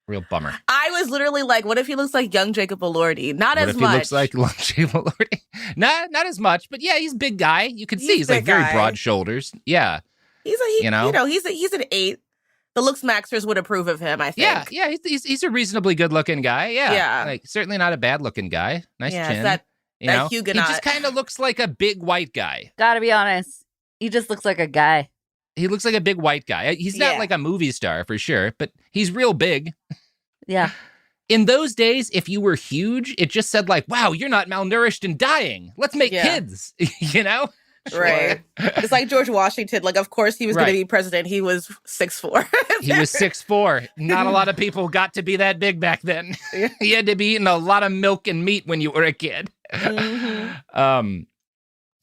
Real bummer. I was literally like, what if he looks like young Jacob Elordi? Not as much. What if he looks like young Jacob Elordi? Not as much, but yeah, he's a big guy. You can see he's like very broad shoulders. Yeah. He's an 8. The looks maxers would approve of him, I think. Yeah, he's a reasonably good looking guy. Yeah. Like certainly not a bad looking guy. Nice chin. That Huguenot. He just kind of looks like a big white guy. Gotta be honest. He just looks like a guy. He looks like a big white guy. He's not like a movie star for sure, but he's real big. Yeah. In those days, if you were huge, it just said like, wow, you're not malnourished and dying. Let's make kids, Right. It's like George Washington. Like, of course he was going to be president. He was 6'4". He was 6'4". Not a lot of people got to be that big back then. You had to be eating a lot of milk and meat when you were a kid. Mm-hmm.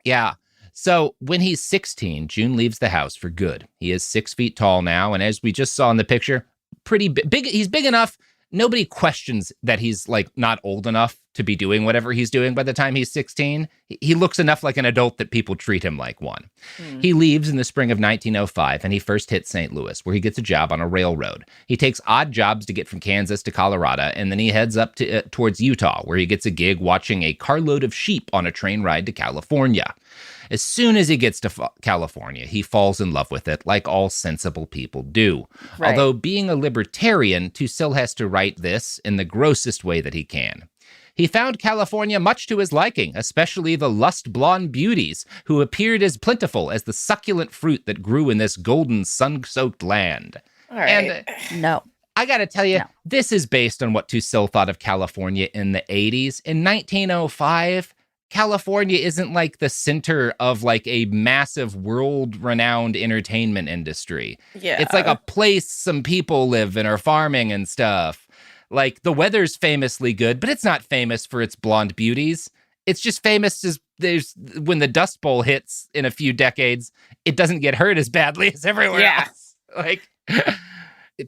Yeah. So when he's 16, June leaves the house for good. He is 6 feet tall now, and as we just saw in the picture, pretty big. He's big enough. Nobody questions that he's like not old enough to be doing whatever he's doing by the time he's 16. He looks enough like an adult that people treat him like one. He leaves in the spring of 1905, and he first hits St. Louis, where he gets a job on a railroad. He takes odd jobs to get from Kansas to Colorado, and then he heads up towards Utah, where he gets a gig watching a carload of sheep on a train ride to California. As soon as he gets to California, he falls in love with it, like all sensible people do. Right. Although being a libertarian, Tusil has to write this in the grossest way that he can. He found California much to his liking, especially the lust-blonde beauties, who appeared as plentiful as the succulent fruit that grew in this golden, sun-soaked land. All right. And, no. I gotta tell you, this is based on what Tusil thought of California in the 80s. In 1905... California isn't like the center of like a massive world-renowned entertainment industry. Yeah. It's like a place some people live and are farming and stuff. Like the weather's famously good, but it's not famous for its blonde beauties. It's just famous as when the Dust Bowl hits in a few decades, it doesn't get hurt as badly as everywhere else. Like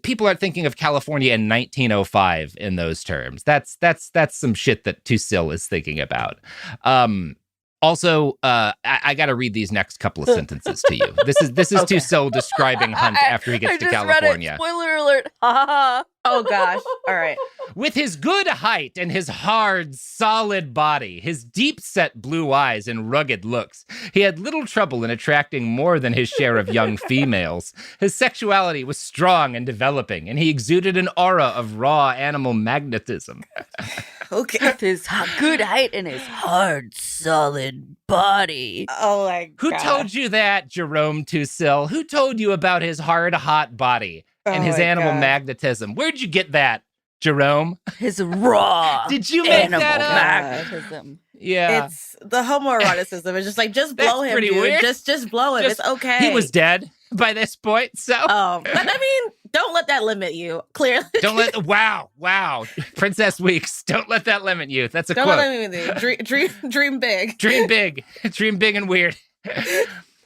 people aren't thinking of California in 1905 in those terms. That's some shit that Tusil is thinking about. Also, I got to read these next couple of sentences to you. This is okay. Tussell describing Hunt after he gets to California. Read it. Spoiler alert. Oh, gosh. All right. With his good height and his hard, solid body, his deep-set blue eyes and rugged looks, he had little trouble in attracting more than his share of young females. His sexuality was strong and developing, and he exuded an aura of raw animal magnetism. Okay. With his good height and his hard, solid body. Oh, my God. Who told you that, Jerome Tussell? Who told you about his hard, hot body and his animal magnetism? Where'd you get that, Jerome? His raw Did you make animal that up? magnetism. Yeah. It's the homoeroticism. It's just like, just blow him, dude. Weird. Just blow him. It's okay. He was dead by this point, so. But I mean, don't let that limit you, clearly. Wow. Princess Weeks, don't let that limit you. That's a quote. Don't let that limit you. Dream big. Dream big. Dream big and weird.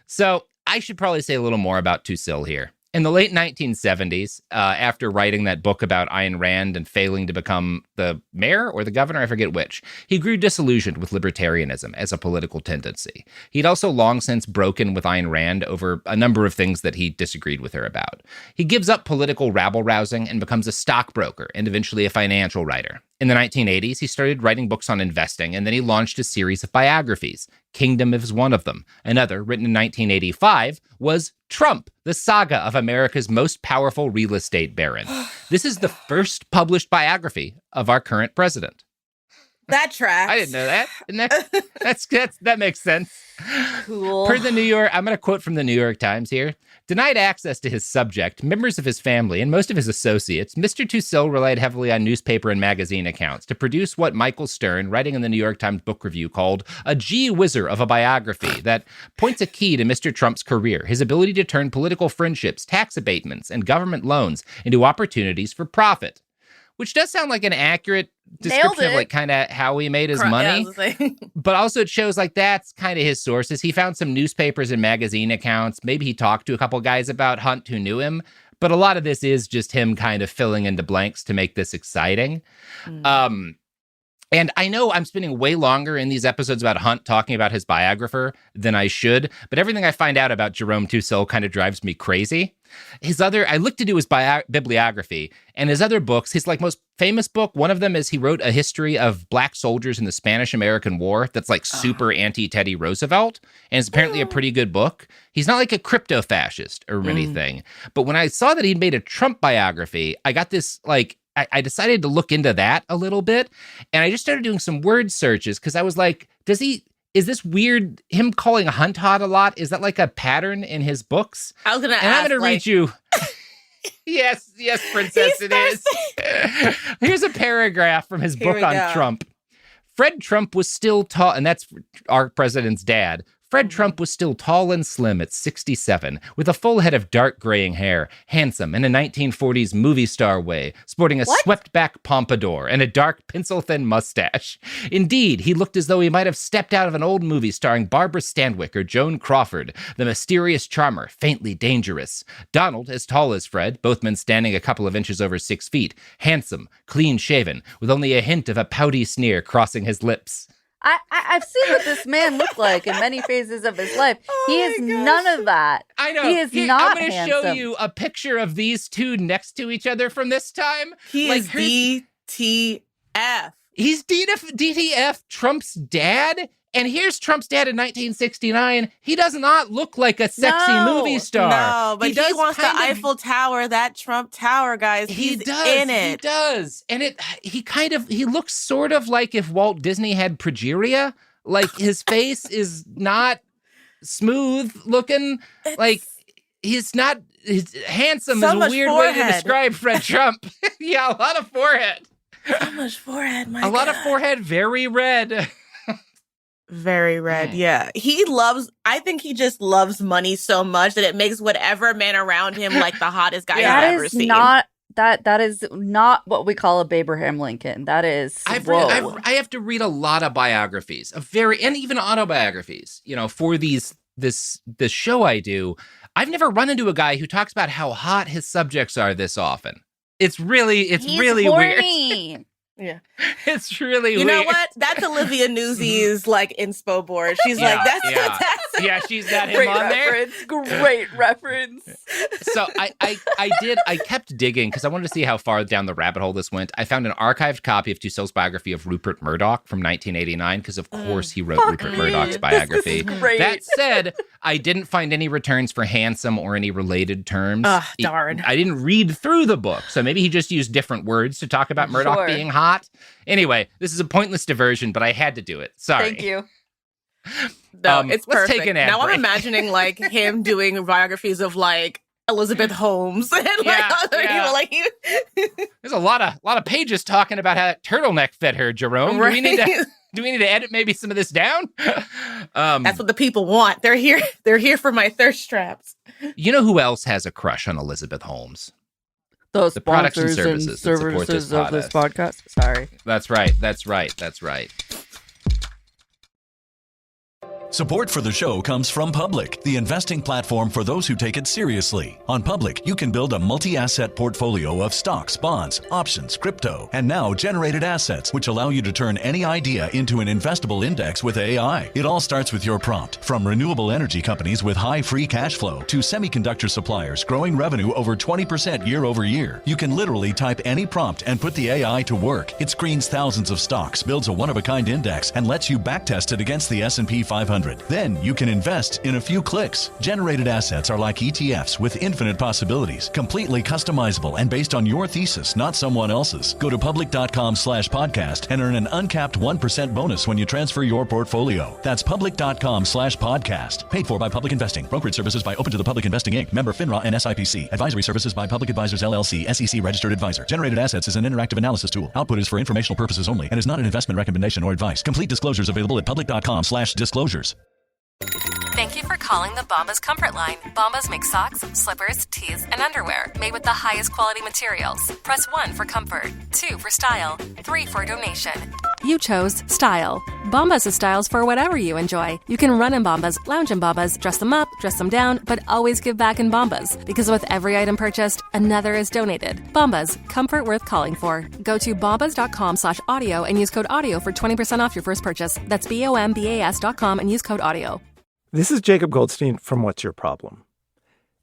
So I should probably say a little more about Tussell here. In the late 1970s, after writing that book about Ayn Rand and failing to become the mayor or the governor, I forget which, he grew disillusioned with libertarianism as a political tendency. He'd also long since broken with Ayn Rand over a number of things that he disagreed with her about. He gives up political rabble-rousing and becomes a stockbroker and eventually a financial writer. In the 1980s, he started writing books on investing, and then he launched a series of biographies. Kingdom is one of them. Another, written in 1985, was Trump, the saga of America's most powerful real estate baron. This is the first published biography of our current president. That tracks. I didn't know that. And that makes sense. Cool. Per the New York, I'm going to quote from the New York Times here. Denied access to his subject, members of his family, and most of his associates, Mr. Tussell relied heavily on newspaper and magazine accounts to produce what Michael Stern, writing in the New York Times Book Review, called a gee whizzer of a biography that points a key to Mr. Trump's career, his ability to turn political friendships, tax abatements, and government loans into opportunities for profit. Which does sound like an accurate description of like kind of how he made his money. But also it shows like that's kind of his sources. He found some newspapers and magazine accounts. Maybe he talked to a couple guys about Hunt who knew him. But a lot of this is just him kind of filling in the blanks to make this exciting. And I know I'm spending way longer in these episodes about Hunt talking about his biographer than I should, but everything I find out about Jerome Tussell kind of drives me crazy. I looked into his bibliography, and his other books, his like most famous book, one of them is he wrote a history of black soldiers in the Spanish-American War that's like super anti-Teddy Roosevelt, and it's apparently a pretty good book. He's not like a crypto-fascist or anything, but when I saw that he'd made a Trump biography, I got this like, I decided to look into that a little bit, and I just started doing some word searches because I was like, is this weird, him calling Hunt hot a lot? Is that like a pattern in his books? I was going to ask. And I'm going to read you. Yes, Princess, it is. Here's a paragraph from his book on Trump. Fred Trump was still tall, and that's our president's dad. Fred Trump was still tall and slim at 67, with a full head of dark graying hair, handsome in a 1940s movie star way, sporting a swept-back pompadour and a dark pencil-thin mustache. Indeed, he looked as though he might have stepped out of an old movie starring Barbara Stanwyck or Joan Crawford, the mysterious charmer, faintly dangerous. Donald, as tall as Fred, both men standing a couple of inches over 6 feet, handsome, clean-shaven, with only a hint of a pouty sneer crossing his lips. I've seen what this man looked like in many phases of his life. He is none of that. I know. He is not I'm going to show you a picture of these two next to each other from this time. He is DTF. He's DTF, Trump's dad. And here's Trump's dad in 1969. He does not look like a sexy movie star. No, but he wants the Eiffel Tower, that Trump Tower, guys. He's in it. He does. And he looks sort of like if Walt Disney had progeria. Like his face is not smooth looking. Like he's handsome is a weird way to describe Fred Trump. Yeah, a lot of forehead. So much forehead, my God. A lot of forehead, very red. Very red, yeah. I think he just loves money so much that it makes whatever man around him like the hottest guy I've ever seen. That is not what we call a Abraham Lincoln. That is, I have to read a lot of biographies, and even autobiographies, for this show I do. I've never run into a guy who talks about how hot his subjects are this often. It's really horny. weird. Yeah. It's really You weird. know what? That's Olivia Newsy's like inspo board. She's like, that's yeah, she's got him on there. Great reference. So I kept digging because I wanted to see how far down the rabbit hole this went. I found an archived copy of Tussauds biography of Rupert Murdoch from 1989 because of course he wrote Rupert Murdoch's biography. That said, I didn't find any returns for handsome or any related terms. Darn. I didn't read through the book, so maybe he just used different words to talk about Murdoch being hot. Anyway, this is a pointless diversion, but I had to do it. Sorry. Thank you. No, it's let's perfect. take an ad now break. I'm imagining like him doing biographies of like Elizabeth Holmes and like other people. Like there's a lot of pages talking about how that turtleneck fit her, Jerome. Right. Do we need to edit maybe some of this down? That's what the people want. They're here for my thirst traps. You know who else has a crush on Elizabeth Holmes? The products and sponsors services of this podcast. Sorry. That's right. Support for the show comes from Public, the investing platform for those who take it seriously. On Public, you can build a multi-asset portfolio of stocks, bonds, options, crypto, and now generated assets, which allow you to turn any idea into an investable index with AI. It all starts with your prompt. From renewable energy companies with high free cash flow to semiconductor suppliers growing revenue over 20% year over year, you can literally type any prompt and put the AI to work. It screens thousands of stocks, builds a one-of-a-kind index, and lets you backtest it against the S&P 500. Then you can invest in a few clicks. Generated assets are like ETFs with infinite possibilities, completely customizable and based on your thesis, not someone else's. Go to public.com/podcast and earn an uncapped 1% bonus when you transfer your portfolio. That's public.com/podcast. Paid for by Public Investing. Brokerage services by Open to the Public Investing Inc. Member FINRA and SIPC. Advisory services by Public Advisors LLC, SEC registered advisor. Generated assets is an interactive analysis tool. Output is for informational purposes only and is not an investment recommendation or advice. Complete disclosures available at public.com/disclosures. Thank you for calling the Bombas Comfort Line. Bombas make socks, slippers, tees, and underwear made with the highest quality materials. Press 1 for comfort, 2 for style, 3 for donation. You chose style. Bombas is styles for whatever you enjoy. You can run in Bombas, lounge in Bombas, dress them up, dress them down, but always give back in Bombas. Because with every item purchased, another is donated. Bombas, comfort worth calling for. Go to bombas.com/audio and use code AUDIO for 20% off your first purchase. That's BOMBAS.com and use code AUDIO. This is Jacob Goldstein from What's Your Problem?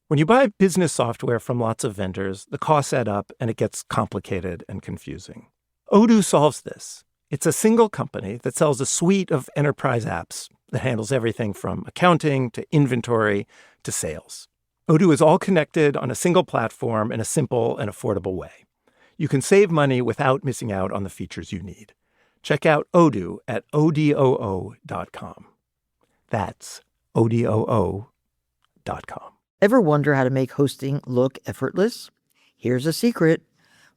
When you buy business software from lots of vendors, the costs add up and it gets complicated and confusing. Odoo solves this. It's a single company that sells a suite of enterprise apps that handles everything from accounting to inventory to sales. Odoo is all connected on a single platform in a simple and affordable way. You can save money without missing out on the features you need. Check out Odoo at odoo.com. That's odoo.com. Ever wonder how to make hosting look effortless? Here's a secret.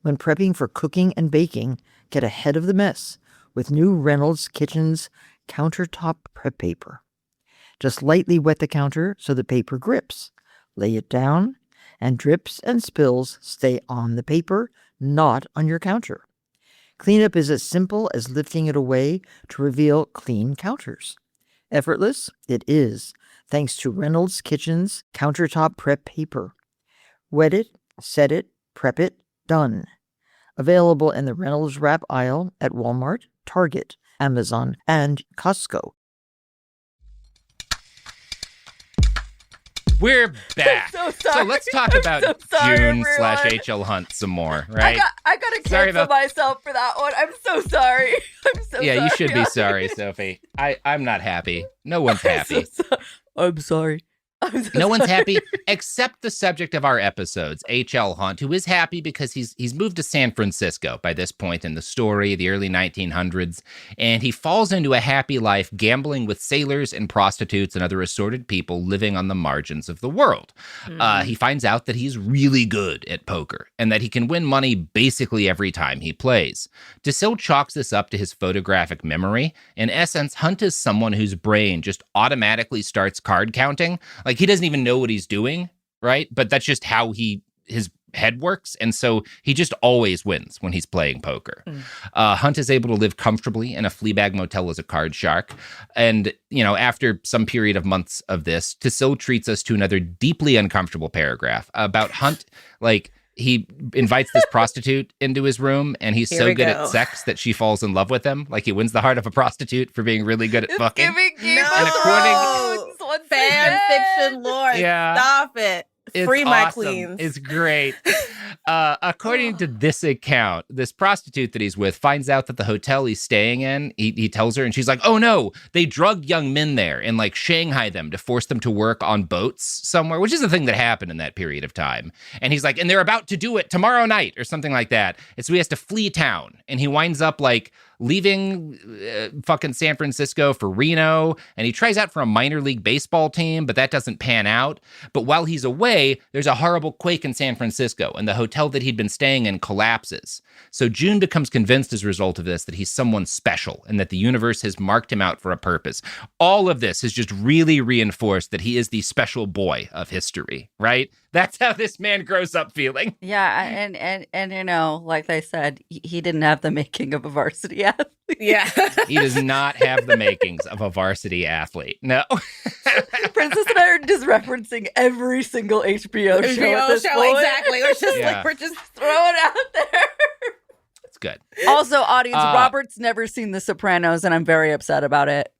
When prepping for cooking and baking, get ahead of the mess with new Reynolds Kitchens countertop prep paper. Just lightly wet the counter so the paper grips. Lay it down, and drips and spills stay on the paper, not on your counter. Cleanup is as simple as lifting it away to reveal clean counters. Effortless? It is, thanks to Reynolds Kitchens countertop prep paper. Wet it, set it, prep it, done. Available in the Reynolds Wrap aisle at Walmart, Target, Amazon, and Costco. We're back. So let's talk about June /H.L. Hunt some more, right? I gotta cancel myself for that one. I'm so sorry. You should be sorry, Sophie. I'm not happy. No one's happy. I'm sorry. No one's happy except the subject of our episodes, H.L. Hunt, who is happy because he's moved to San Francisco by this point in the story, the early 1900s, and he falls into a happy life gambling with sailors and prostitutes and other assorted people living on the margins of the world. He finds out that he's really good at poker and that he can win money basically every time he plays. DeSille chalks this up to his photographic memory. In essence, Hunt is someone whose brain just automatically starts card counting. Like, he doesn't even know what he's doing, right? But that's just how his head works. And so he just always wins when he's playing poker. Hunt is able to live comfortably in a Fleabag motel as a card shark. And, after some period of months of this, DeSille treats us to another deeply uncomfortable paragraph about Hunt, he invites this prostitute into his room, and he's so good at sex that she falls in love with him. Like, he wins the heart of a prostitute for being really good at fucking. And according fan fiction lore, stop it. Free my queens. It's great. According to this account, this prostitute that he's with finds out that the hotel he's staying in, he tells her, and she's like, oh no, they drugged young men there and like Shanghai them to force them to work on boats somewhere, which is a thing that happened in that period of time. And he's like, and they're about to do it tomorrow night or something like that. And so he has to flee town, and he winds up like leaving fucking San Francisco for Reno, and he tries out for a minor league baseball team, but that doesn't pan out. But while he's away, there's a horrible quake in San Francisco, and the hotel that he'd been staying in collapses. So June becomes convinced as a result of this that he's someone special and that the universe has marked him out for a purpose. All of this has just really reinforced that he is the special boy of history, right? That's how this man grows up feeling. Yeah, and you know, like they said, he didn't have the making of a varsity athlete. Yeah. He does not have the makings of a varsity athlete. No. Princess and I are just referencing every single HBO show at this point. Exactly. We're just like, we're just throwing it out there. It's good. Also, audience, Robert's never seen The Sopranos, and I'm very upset about it.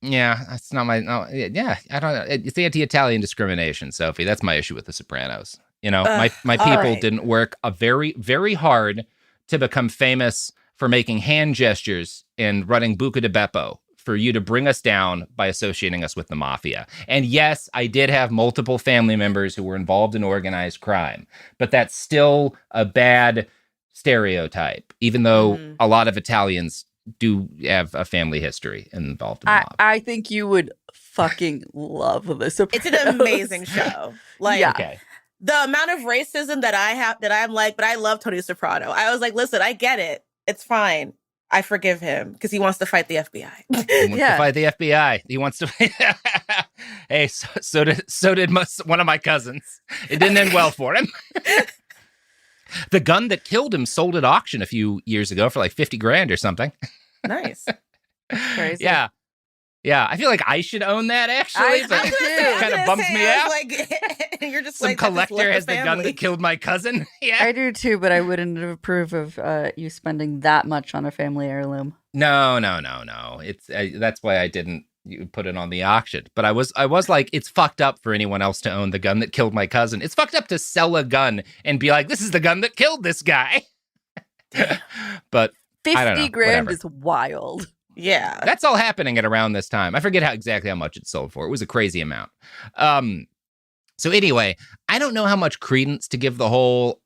Yeah, that's not my. No, yeah, I don't know. It's the anti-Italian discrimination, Sophie. That's my issue with The Sopranos. You know, my people didn't work very, very hard to become famous for making hand gestures and running Buca di Beppo for you to bring us down by associating us with the mafia. And yes, I did have multiple family members who were involved in organized crime, but that's still a bad stereotype, even though a lot of Italians do have a family history involved in the mob. I think you would fucking love this. It's an amazing show. Like, the amount of racism that I have, that I'm like, but I love Tony Soprano. I was like, listen, I get it. It's fine. I forgive him because he wants to fight the FBI. He wants to fight the FBI. He wants to. Hey, so did one of my cousins. It didn't end well for him. The gun that killed him sold at auction a few years ago for like $50,000 or something. Nice. Crazy. Yeah. I feel like I should own that, actually. But it kind of bums me out. Like, you're just some like, collector has the gun that killed my cousin. Yeah, I do too, but I wouldn't approve of you spending that much on a family heirloom. No. It's that's why I didn't put it on the auction. But I was like, it's fucked up for anyone else to own the gun that killed my cousin. It's fucked up to sell a gun and be like, this is the gun that killed this guy. But $50,000 is wild. Yeah. That's all happening at around this time. I forget exactly how much it sold for. It was a crazy amount. So anyway, I don't know how much credence to give the whole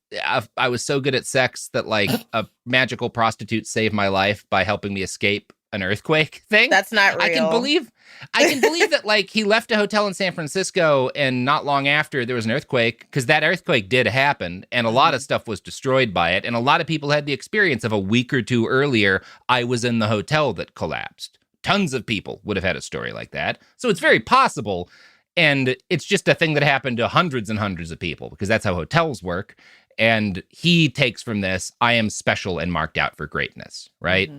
I was so good at sex that like a magical prostitute saved my life by helping me escape an earthquake thing. That's not real. I can believe that like he left a hotel in San Francisco and not long after there was an earthquake, because that earthquake did happen and a lot of stuff was destroyed by it. And a lot of people had the experience of a week or two earlier, I was in the hotel that collapsed. Tons of people would have had a story like that. So it's very possible. And it's just a thing that happened to hundreds and hundreds of people because that's how hotels work. And he takes from this, I am special and marked out for greatness, right?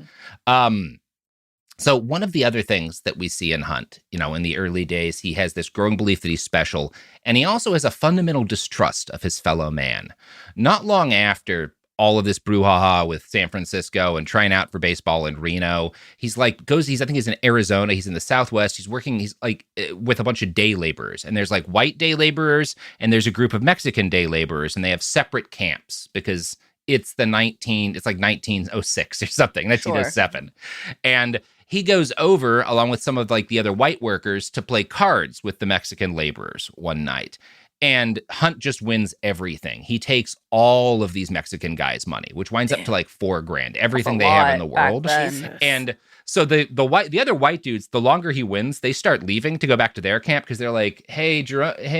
So one of the other things that we see in Hunt, you know, in the early days, he has this growing belief that he's special, and he also has a fundamental distrust of his fellow man. Not long after all of this brouhaha with San Francisco and trying out for baseball in Reno, I think he's in Arizona, he's in the Southwest, he's like with a bunch of day laborers, and there's like white day laborers, and there's a group of Mexican day laborers, and they have separate camps because it's like 1906 or something, 1907. Sure. And he goes over, along with some of like the other white workers, to play cards with the Mexican laborers one night. And Hunt just wins everything. He takes all of these Mexican guys' money, which winds up to like $4,000, everything they have in the world. And so the other white dudes, the longer he wins, they start leaving to go back to their camp because they're like, hey,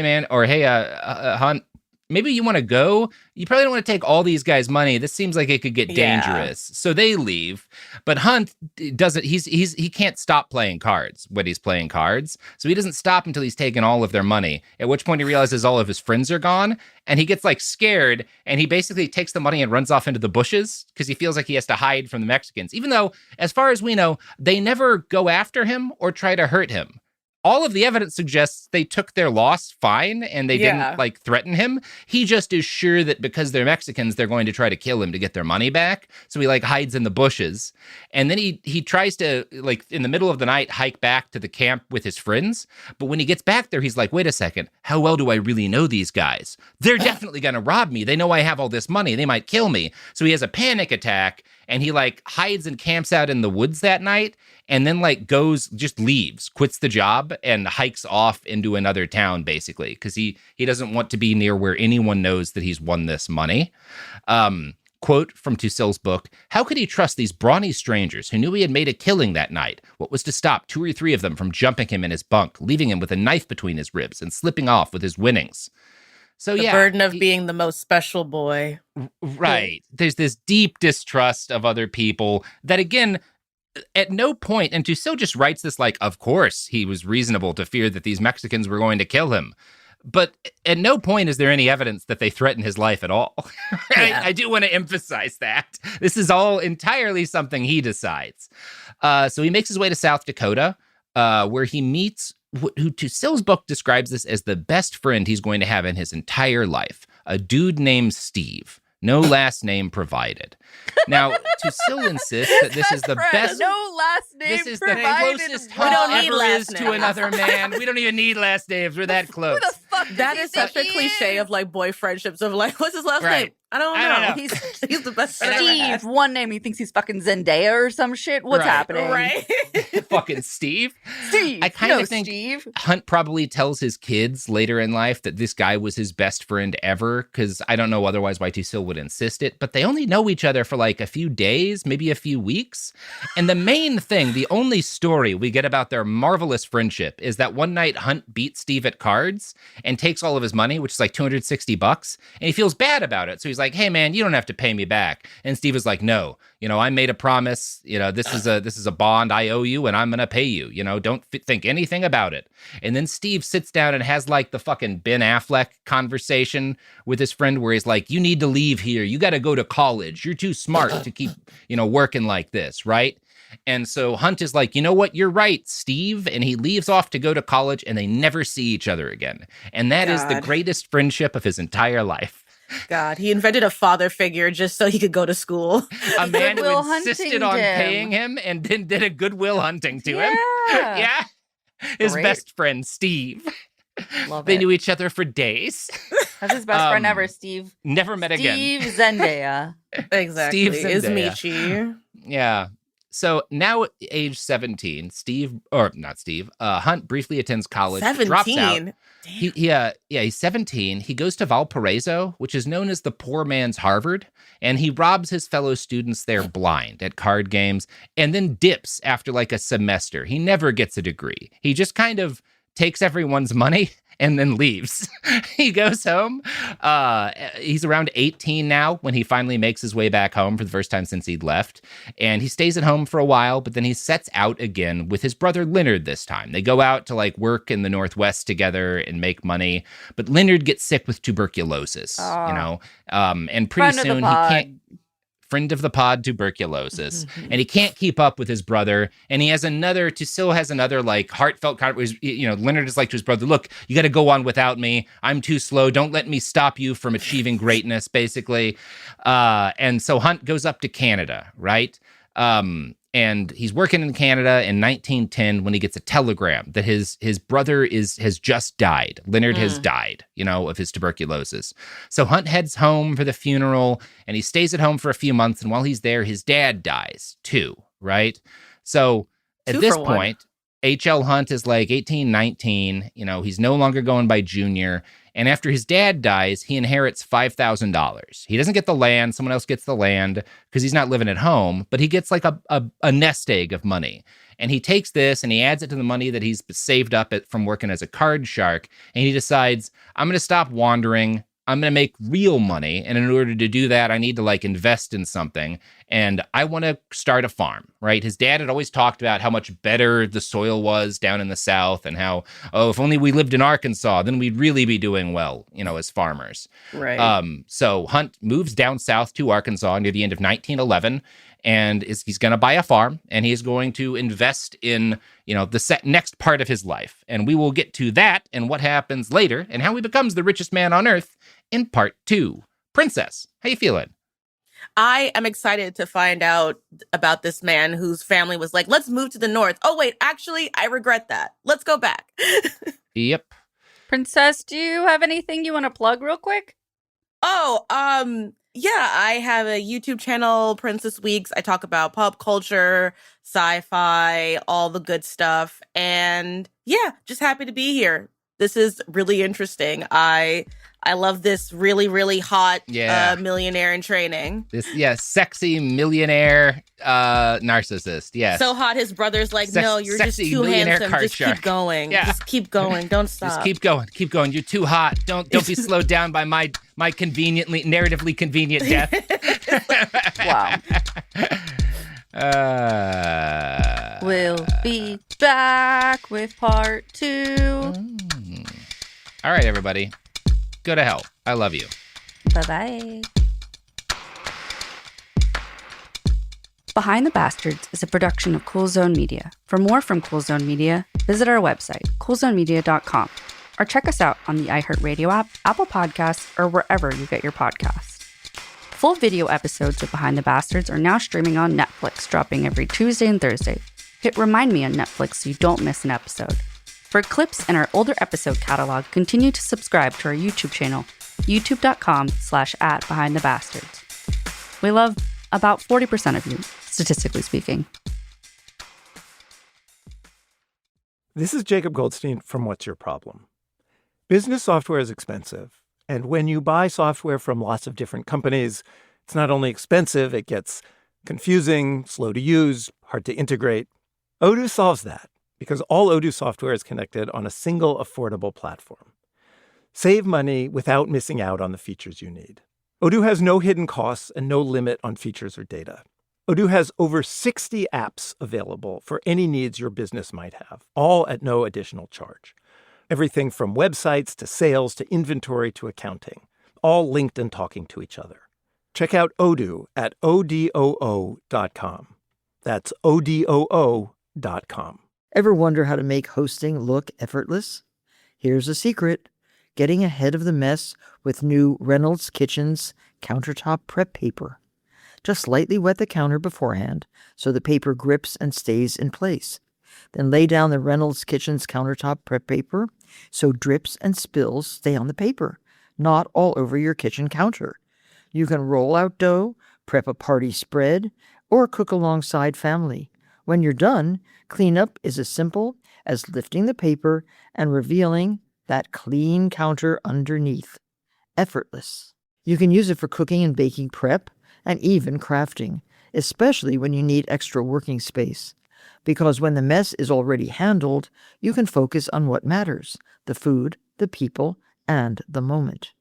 man, or hey, Hunt, maybe you want to go? You probably don't want to take all these guys' money. This seems like it could get dangerous. So they leave. But Hunt doesn't, he can't stop playing cards when he's playing cards. So he doesn't stop until he's taken all of their money, at which point he realizes all of his friends are gone. And he gets like scared, and he basically takes the money and runs off into the bushes because he feels like he has to hide from the Mexicans. Even though, as far as we know, they never go after him or try to hurt him. all of the evidence suggests they took their loss fine and they didn't like threaten him. He just is sure that because they're Mexicans, they're going to try to kill him to get their money back. So he like hides in the bushes. And then he tries to like in the middle of the night hike back to the camp with his friends. But when he gets back there, he's like, wait a second, how well do I really know these guys? They're definitely going to rob me. They know I have all this money. They might kill me. So he has a panic attack and he like hides and camps out in the woods that night. And then like just leaves, quits the job and hikes off into another town, basically, because he doesn't want to be near where anyone knows that he's won this money. Quote from Toussaint's book, how could he trust these brawny strangers who knew he had made a killing that night? What was to stop 2 or 3 of them from jumping him in his bunk, leaving him with a knife between his ribs and slipping off with his winnings? So the burden of being the most special boy. Right. There's this deep distrust of other people that, again, at no point, and Toussaint just writes this like, of course, he was reasonable to fear that these Mexicans were going to kill him. But at no point is there any evidence that they threaten his life at all. I do want to emphasize that. This is all entirely something he decides. So he makes his way to South Dakota, where he meets who Toussaint's book describes this as the best friend he's going to have in his entire life, a dude named Steve. No last name provided. Now, Toussaint insists that this is the best. No last name This is provided. the closest Hunt ever is to another man. We don't even need last names. We're that close. Who the fuck that is such a cliche of like boy friendships of like, what's his last name? I don't know. He's the best friend. Steve, one name. He thinks he's fucking Zendaya or some shit. What's happening? Right. Fucking Steve. I kind of think Steve. Hunt probably tells his kids later in life that this guy was his best friend ever, because I don't know otherwise why Toussaint would insist it, but they only know each other for like a few days, maybe a few weeks. And the main thing, the only story we get about their marvelous friendship is that one night Hunt beats Steve at cards and takes all of his money, which is like $260, and he feels bad about it. So he's like, hey man, you don't have to pay me back. And Steve is like, no, I made a promise, this is a bond I owe you and I'm going to pay you, don't think anything about it. And then Steve sits down and has like the fucking Ben Affleck conversation with his friend where he's like, you need to leave here. You got to go to college. You're too smart to keep, working like this. Right. And so Hunt is like, you know what? You're right, Steve. And he leaves off to go to college and they never see each other again. And that is the greatest friendship of his entire life. God, he invented a father figure just so he could go to school. A man who insisted on paying him and then did a Goodwill Hunting to him. Yeah. His best friend, Steve. They knew each other for days. That's his best friend ever, Steve. Never met again. Steve Zendaya. Exactly. Steve Zendaya. Is Michi. Yeah. So now at age 17, Hunt briefly attends college, 17? drops out. He's 17. He goes to Valparaiso, which is known as the poor man's Harvard, and he robs his fellow students there blind at card games and then dips after like a semester. He never gets a degree. He just kind of takes everyone's money and then leaves. He goes home. He's around 18 now when he finally makes his way back home for the first time since he'd left. And he stays at home for a while, but then he sets out again with his brother Leonard this time. They go out to like work in the Northwest together and make money. But Leonard gets sick with tuberculosis, and pretty soon he can't. Friend of the pod, tuberculosis. And he can't keep up with his brother. And he has Toussaint has another like heartfelt conversation. Leonard is like to his brother, look, you got to go on without me. I'm too slow. Don't let me stop you from achieving greatness, basically. And so Hunt goes up to Canada, right? And he's working in Canada in 1910 when he gets a telegram that his brother has just died. Leonard has died, of his tuberculosis. So Hunt heads home for the funeral, and he stays at home for a few months. And while he's there, his dad dies too, right? So at this point, H.L. Hunt is like 18, 19. He's no longer going by Junior. And after his dad dies, he inherits $5,000. He doesn't get the land. Someone else gets the land because he's not living at home, but he gets like a nest egg of money. And he takes this and he adds it to the money that he's saved up from working as a card shark. And he decides, I'm going to stop wandering. I'm going to make real money. And in order to do that, I need to like invest in something. And I want to start a farm, right? His dad had always talked about how much better the soil was down in the South and how, if only we lived in Arkansas, then we'd really be doing well, as farmers. Right. So Hunt moves down south to Arkansas near the end of 1911. and he's going to buy a farm, and he's going to invest in, the next part of his life. And we will get to that and what happens later and how he becomes the richest man on earth in part 2. Princess, how you feeling? I am excited to find out about this man whose family was like, let's move to the north. Oh, wait, actually, I regret that. Let's go back. Yep. Princess, do you have anything you want to plug real quick? Oh, yeah, I have a YouTube channel, Princess Weeks. I talk about pop culture, sci-fi, all the good stuff. And yeah, just happy to be here. This is really interesting. I love this really, really hot millionaire in training. Sexy millionaire narcissist. Yes. So hot his brother's like, no, you're just too handsome. Just keep going. Yeah. Just keep going. Don't stop. Just keep going. Keep going. You're too hot. Don't be slowed down by my narratively convenient death. Wow. We'll be back with part 2. All right, everybody. Go to hell. I love you. Bye-bye. Behind the Bastards is a production of Cool Zone Media. For more from Cool Zone Media, visit our website, coolzonemedia.com, or check us out on the iHeartRadio app, Apple Podcasts, or wherever you get your podcasts. Full video episodes of Behind the Bastards are now streaming on Netflix, dropping every Tuesday and Thursday. Hit Remind Me on Netflix so you don't miss an episode. For clips and our older episode catalog, continue to subscribe to our YouTube channel, youtube.com/@BehindTheBastards. We love about 40% of you, statistically speaking. This is Jacob Goldstein from What's Your Problem? Business software is expensive. And when you buy software from lots of different companies, it's not only expensive, it gets confusing, slow to use, hard to integrate. Odoo solves that, because all Odoo software is connected on a single affordable platform. Save money without missing out on the features you need. Odoo has no hidden costs and no limit on features or data. Odoo has over 60 apps available for any needs your business might have, all at no additional charge. Everything from websites to sales to inventory to accounting, all linked and talking to each other. Check out Odoo at odoo.com. That's odoo.com. Ever wonder how to make hosting look effortless? Here's a secret. Getting ahead of the mess with new Reynolds Kitchens countertop prep paper. Just lightly wet the counter beforehand so the paper grips and stays in place. Then lay down the Reynolds Kitchens countertop prep paper so drips and spills stay on the paper, not all over your kitchen counter. You can roll out dough, prep a party spread, or cook alongside family. When you're done, cleanup is as simple as lifting the paper and revealing that clean counter underneath. Effortless. You can use it for cooking and baking prep and even crafting, especially when you need extra working space. Because when the mess is already handled, you can focus on what matters: the food, the people, and the moment.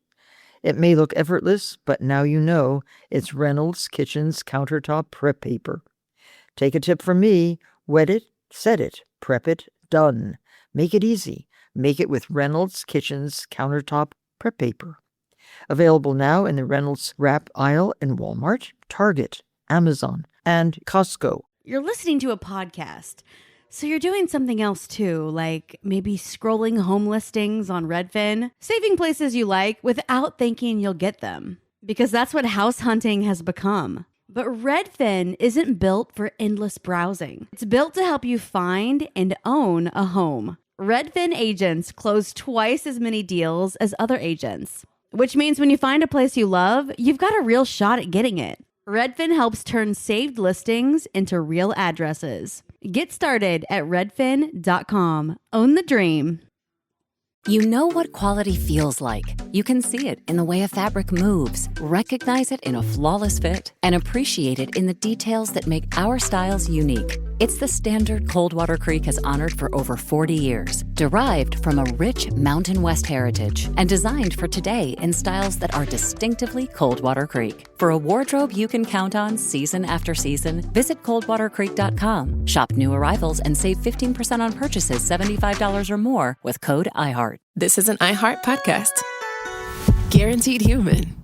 It may look effortless, but now you know it's Reynolds Kitchens countertop prep paper. Take a tip from me: wet it, set it, prep it, done. Make it easy. Make it with Reynolds Kitchens countertop prep paper. Available now in the Reynolds Wrap aisle in Walmart, Target, Amazon, and Costco. You're listening to a podcast, so you're doing something else too, like maybe scrolling home listings on Redfin, saving places you like without thinking you'll get them, because that's what house hunting has become. But Redfin isn't built for endless browsing. It's built to help you find and own a home. Redfin agents close twice as many deals as other agents, which means when you find a place you love, you've got a real shot at getting it. Redfin helps turn saved listings into real addresses. Get started at redfin.com. Own the dream. You know what quality feels like. You can see it in the way a fabric moves, recognize it in a flawless fit, and appreciate it in the details that make our styles unique. It's the standard Coldwater Creek has honored for over 40 years, derived from a rich Mountain West heritage, and designed for today in styles that are distinctively Coldwater Creek. For a wardrobe you can count on season after season, visit coldwatercreek.com. Shop new arrivals and save 15% on purchases $75 or more with code IHEART. This is an iHeart podcast. Guaranteed human.